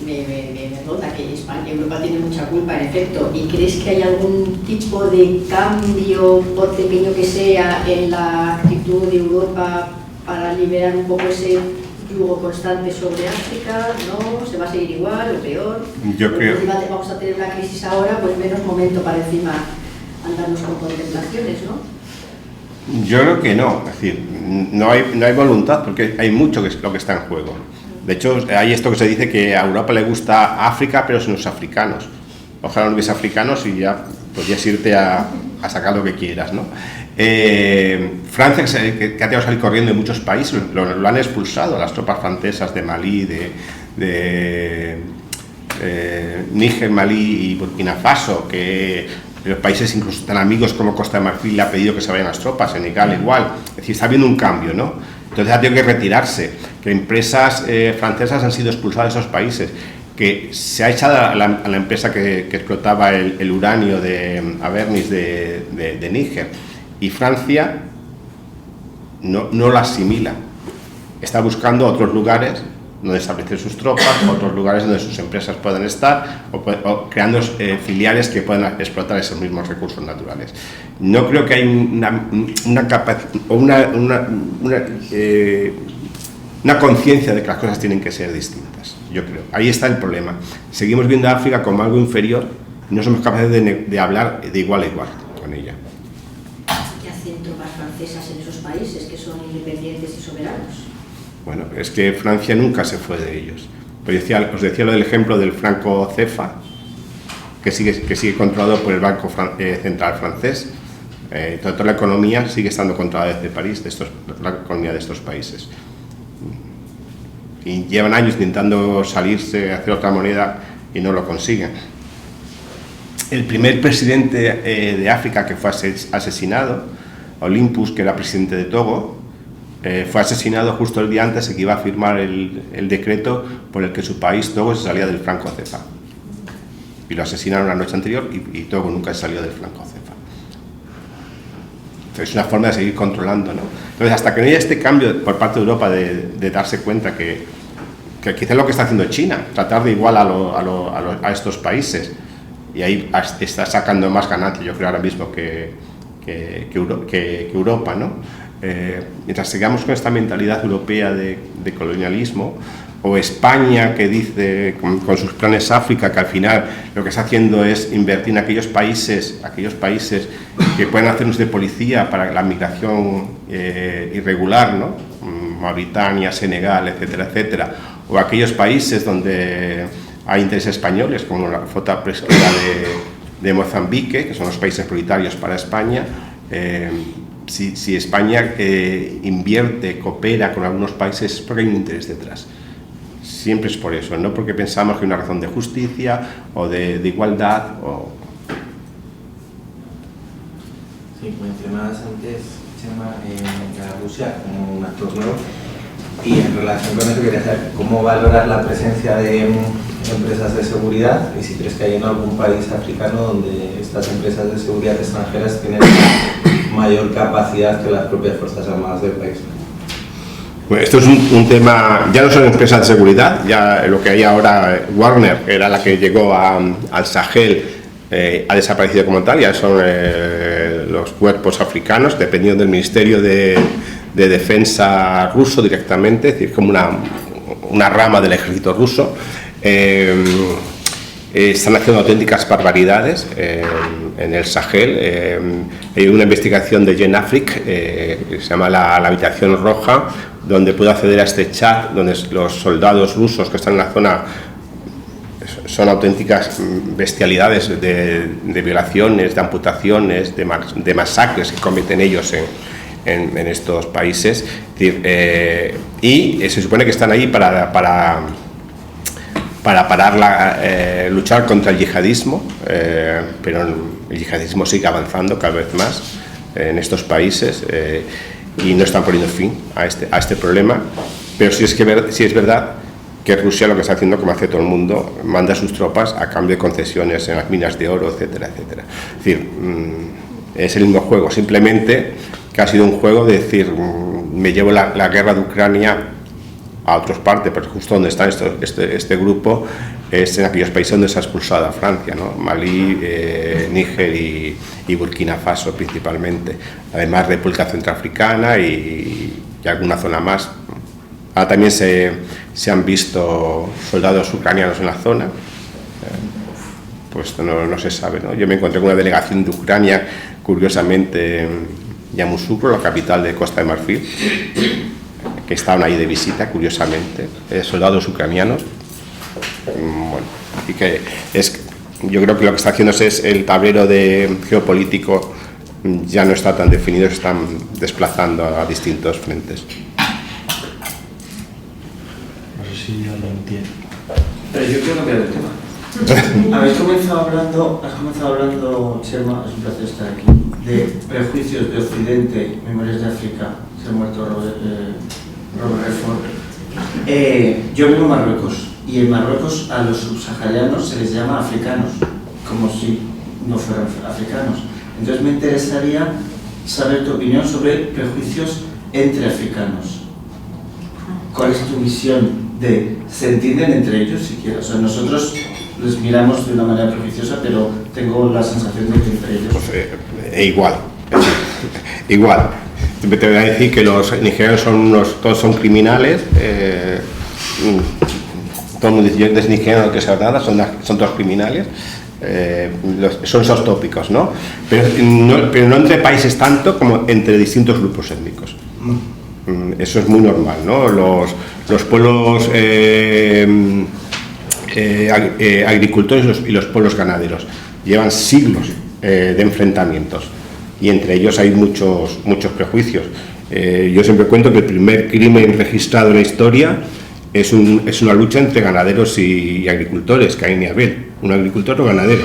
me ronda, que Europa tiene mucha culpa, en efecto. ¿Y crees que hay algún tipo de cambio, por pequeño que sea, en la actitud de Europa para liberar un poco ese yugo constante sobre África? ¿No? ¿Se va a seguir igual o peor? Yo creo. Vamos a tener una crisis ahora, pues menos momento para encima andarnos con contemplaciones, ¿no? Yo creo que no, es decir, no hay voluntad, porque hay mucho lo que está en juego. De hecho, hay esto que se dice que a Europa le gusta África, pero sin los africanos. Ojalá no hubiese africanos y ya podrías irte a sacar lo que quieras, ¿no? Francia, que ha tenido que salir corriendo en muchos países, lo han expulsado, las tropas francesas de Malí, de Níger, Malí y Burkina Faso, que los países incluso tan amigos como Costa de Marfil le ha pedido que se vayan las tropas, Senegal igual. Es decir, está habiendo un cambio, ¿no? Entonces ha tenido que retirarse, que empresas francesas han sido expulsadas de esos países, que se ha echado a la empresa que explotaba el uranio de Abernis de Níger, y Francia no la asimila, está buscando otros lugares donde establecer sus tropas, otros lugares donde sus empresas puedan estar, o creando filiales que puedan explotar esos mismos recursos naturales. No creo que hay una conciencia de que las cosas tienen que ser distintas, yo creo. Ahí está el problema. Seguimos viendo a África como algo inferior y no somos capaces de hablar de igual a igual con ella. ¿Qué hacen tropas francesas en esos países que son independientes y soberanos? Bueno, es que Francia nunca se fue de ellos. Pues os decía lo del ejemplo del franco CFA, que sigue controlado por el Banco Central francés. Toda la economía sigue estando controlada desde París, la economía de estos países. Y llevan años intentando salirse, hacer otra moneda y no lo consiguen. El primer presidente de África que fue asesinado, Olympus, que era presidente de Togo, fue asesinado justo el día antes de que iba a firmar el decreto por el que su país, Togo, se salía del franco CFA. Y lo asesinaron la noche anterior y Togo nunca salió del franco CFA. Entonces, es una forma de seguir controlando, ¿no? Entonces, hasta que no haya este cambio por parte de Europa de darse cuenta que quizá lo que está haciendo China, tratar de igual a estos países, y ahí está sacando más ganancias, yo creo, ahora mismo que Europa, ¿no? Mientras sigamos con esta mentalidad europea de colonialismo, o España, que dice con sus planes África, que al final lo que está haciendo es invertir en aquellos países que pueden hacernos de policía para la migración irregular, ¿no? Mauritania, Senegal, etcétera, etcétera, o aquellos países donde hay intereses españoles, como la flota pesquera de Mozambique, que son los países prioritarios para España. Si España invierte, coopera con algunos países, es porque hay un interés detrás. Siempre es por eso, no porque pensamos que hay una razón de justicia o de igualdad. Sí, mencionabas antes, Chema, a Rusia como un actor nuevo, y en relación con eso quería saber cómo valoras la presencia de empresas de seguridad y si crees que hay en algún país africano donde estas empresas de seguridad extranjeras tienen mayor capacidad que las propias Fuerzas Armadas del país. Bueno, esto es un tema, ya no son empresas de seguridad, ya lo que hay ahora, Wagner, que era la que llegó al Sahel, ha desaparecido como tal, ya son los cuerpos africanos, dependiendo del Ministerio de Defensa ruso directamente, es decir, como una rama del ejército ruso. están haciendo auténticas barbaridades en el Sahel. Hay una investigación de Jen Affrick que se llama la habitación roja, donde puedo acceder a este chat, donde los soldados rusos que están en la zona son auténticas bestialidades de violaciones, de amputaciones, de masacres que cometen ellos en estos países. Es decir, y se supone que están ahí para parar luchar contra el yihadismo, pero el yihadismo sigue avanzando cada vez más en estos países y no están poniendo fin a este problema. Pero sí es verdad que Rusia lo que está haciendo, como hace todo el mundo, manda a sus tropas a cambio de concesiones en las minas de oro, etcétera, etcétera. Es decir, es el mismo juego, simplemente que ha sido un juego de decir, me llevo la guerra de Ucrania a otras partes, pero justo donde está este grupo es en aquellos países donde se ha expulsado a Francia, ¿no? Malí, Níger y Burkina Faso principalmente, además República Centroafricana y alguna zona más. Ahora también se han visto soldados ucranianos en la zona, pues no se sabe, ¿no? Yo me encontré con una delegación de Ucrania, curiosamente en Yamoussoukro, la capital de Costa de Marfil, que estaban ahí de visita, curiosamente, soldados ucranianos. Bueno, así que yo creo que lo que está haciéndose es el tablero geopolítico ya no está tan definido, se están desplazando a distintos frentes. No sé si alguien entiende. Pero yo quiero cambiar el tema. Has comenzado hablando, Chema, es un placer estar aquí, de prejuicios de Occidente, Memorias de África, se ha muerto Robert Redford. Yo vivo en Marruecos, y en Marruecos a los subsaharianos se les llama africanos, como si no fueran africanos. Entonces me interesaría saber tu opinión sobre prejuicios entre africanos. ¿Cuál es tu visión se entienden entre ellos siquiera? O sea, nosotros les miramos de una manera prejuiciosa, pero tengo la sensación de que entre ellos... Pues, igual. Te voy a decir que los nigerianos todos son criminales, todo el mundo dice, yo es nigeriano, no quiero saber nada, son todos criminales, son esos tópicos, ¿no? Pero no entre países tanto como entre distintos grupos étnicos. Eso es muy normal, ¿no? Los pueblos agricultores y los pueblos ganaderos llevan siglos de enfrentamientos, y entre ellos hay muchos prejuicios. Yo siempre cuento que el primer crimen registrado en la historia es una lucha entre ganaderos y agricultores, Caín y Abel, un agricultor o ganadero.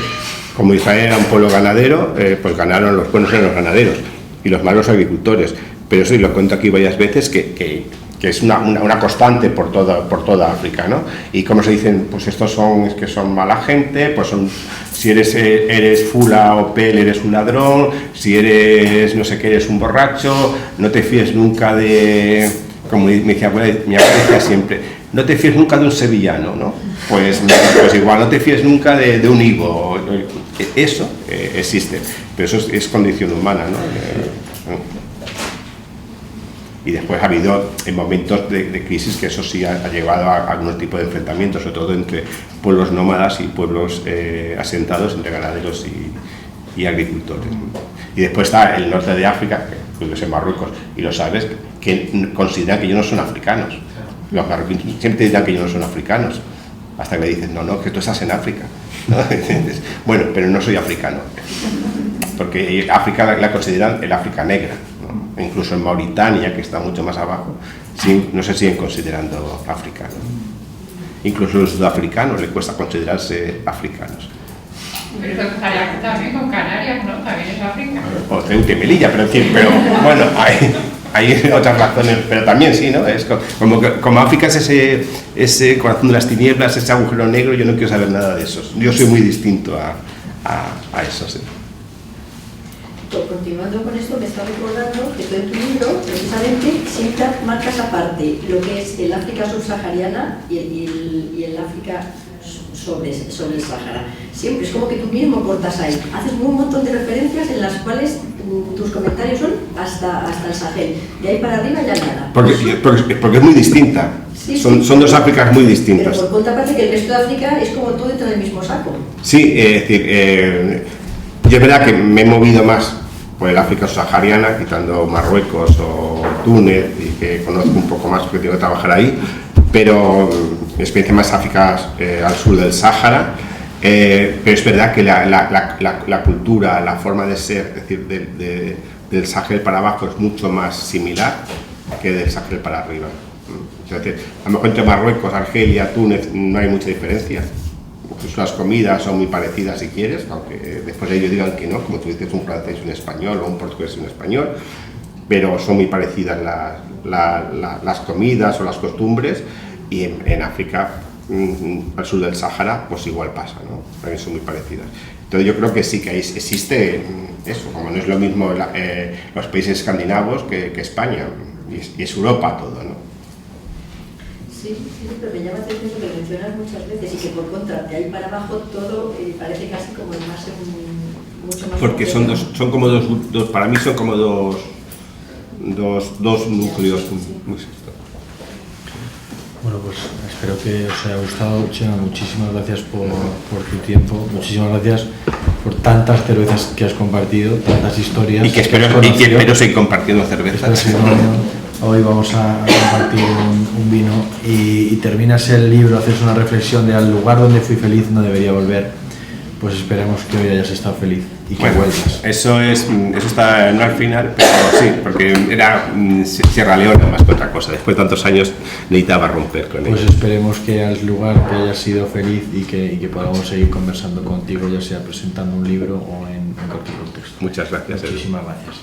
Como Israel era un pueblo ganadero, pues ganaron los buenos en los ganaderos y los malos agricultores. Pero eso, y lo cuento aquí varias veces, que es una constante por toda África, ¿no? Y como se dicen, pues estos son mala gente, pues si eres fula o pel, eres un ladrón, si eres no sé qué, eres un borracho, no te fíes nunca como me decía mi abuela decía siempre, no te fíes nunca de un sevillano, ¿no? Pues igual, no te fíes nunca de un higo. Eso existe, pero eso es condición humana, ¿no? Y después ha habido momentos de crisis que eso sí ha llevado a algún tipo de enfrentamientos, sobre todo entre pueblos nómadas y pueblos asentados, entre ganaderos y agricultores. Y después está el norte de África, que es en Marruecos, y los árabes, que consideran que ellos no son africanos. Los marroquíes siempre dirán que ellos no son africanos, hasta que le dicen, no, que tú estás en África, ¿no? Bueno, pero no soy africano, porque África la consideran el África negra, ¿no? Incluso en Mauritania, que está mucho más abajo, no se siguen considerando africanos. Incluso a los sudafricanos les cuesta considerarse africanos. Pero eso pasaría también con Canarias, ¿no? También es África. O Ceuta y Melilla, pero bueno, hay otras razones, pero también sí, ¿no? Es como África es ese corazón de las tinieblas, ese agujero negro, yo no quiero saber nada de eso. Yo soy muy distinto a eso, sí. Continuando con esto, me está recordando que tú en tu libro, precisamente, siempre marcas aparte lo que es el África subsahariana y el África sobre el Sáhara. Siempre es como que tú mismo cortas ahí. Haces un montón de referencias en las cuales tus comentarios son hasta el Sahel. De ahí para arriba ya nada. Porque es muy distinta. Sí, son dos Áfricas muy distintas. Pero por contraparte que el resto de África es como todo dentro del mismo saco. Sí, es decir, yo es verdad que me he movido más por el África subsahariana, quitando Marruecos o Túnez, y que conozco un poco más porque tengo que trabajar ahí, pero mi experiencia más África al sur del Sáhara, pero es verdad que la cultura, la forma de ser, es decir, del Sahel para abajo es mucho más similar que del Sahel para arriba. Es decir, a lo mejor entre Marruecos, Argelia, Túnez no hay mucha diferencia. Incluso las comidas son muy parecidas si quieres, aunque después ellos digan que no, como tú dices, un francés y un español o un portugués y un español, pero son muy parecidas las comidas o las costumbres, y en África, al sur del Sáhara, pues igual pasa, ¿no? También son muy parecidas. Entonces yo creo que sí que existe eso, como no es lo mismo los países escandinavos que España, y es Europa todo, ¿no? Sí, pero me llama la atención que lo mencionas muchas veces y que por contra, de ahí para abajo todo parece casi como mucho más... Porque son como dos, para mí son como dos núcleos. Bueno, pues espero que os haya gustado. Chema, muchísimas gracias por tu tiempo, muchísimas gracias por tantas cervezas que has compartido, tantas historias. Y que espero seguir compartiendo cervezas. Hoy vamos a compartir un vino y terminas el libro, haces una reflexión de al lugar donde fui feliz no debería volver. Pues esperemos que hoy hayas estado feliz y que vuelvas. Eso está no al final, pero sí, porque era Sierra Leona más que otra cosa. Después de tantos años necesitaba romper con ello. Pues esperemos que al lugar que hayas sido feliz y que podamos seguir conversando contigo, ya sea presentando un libro o en cualquier contexto. Muchas gracias. Muchísimas gracias.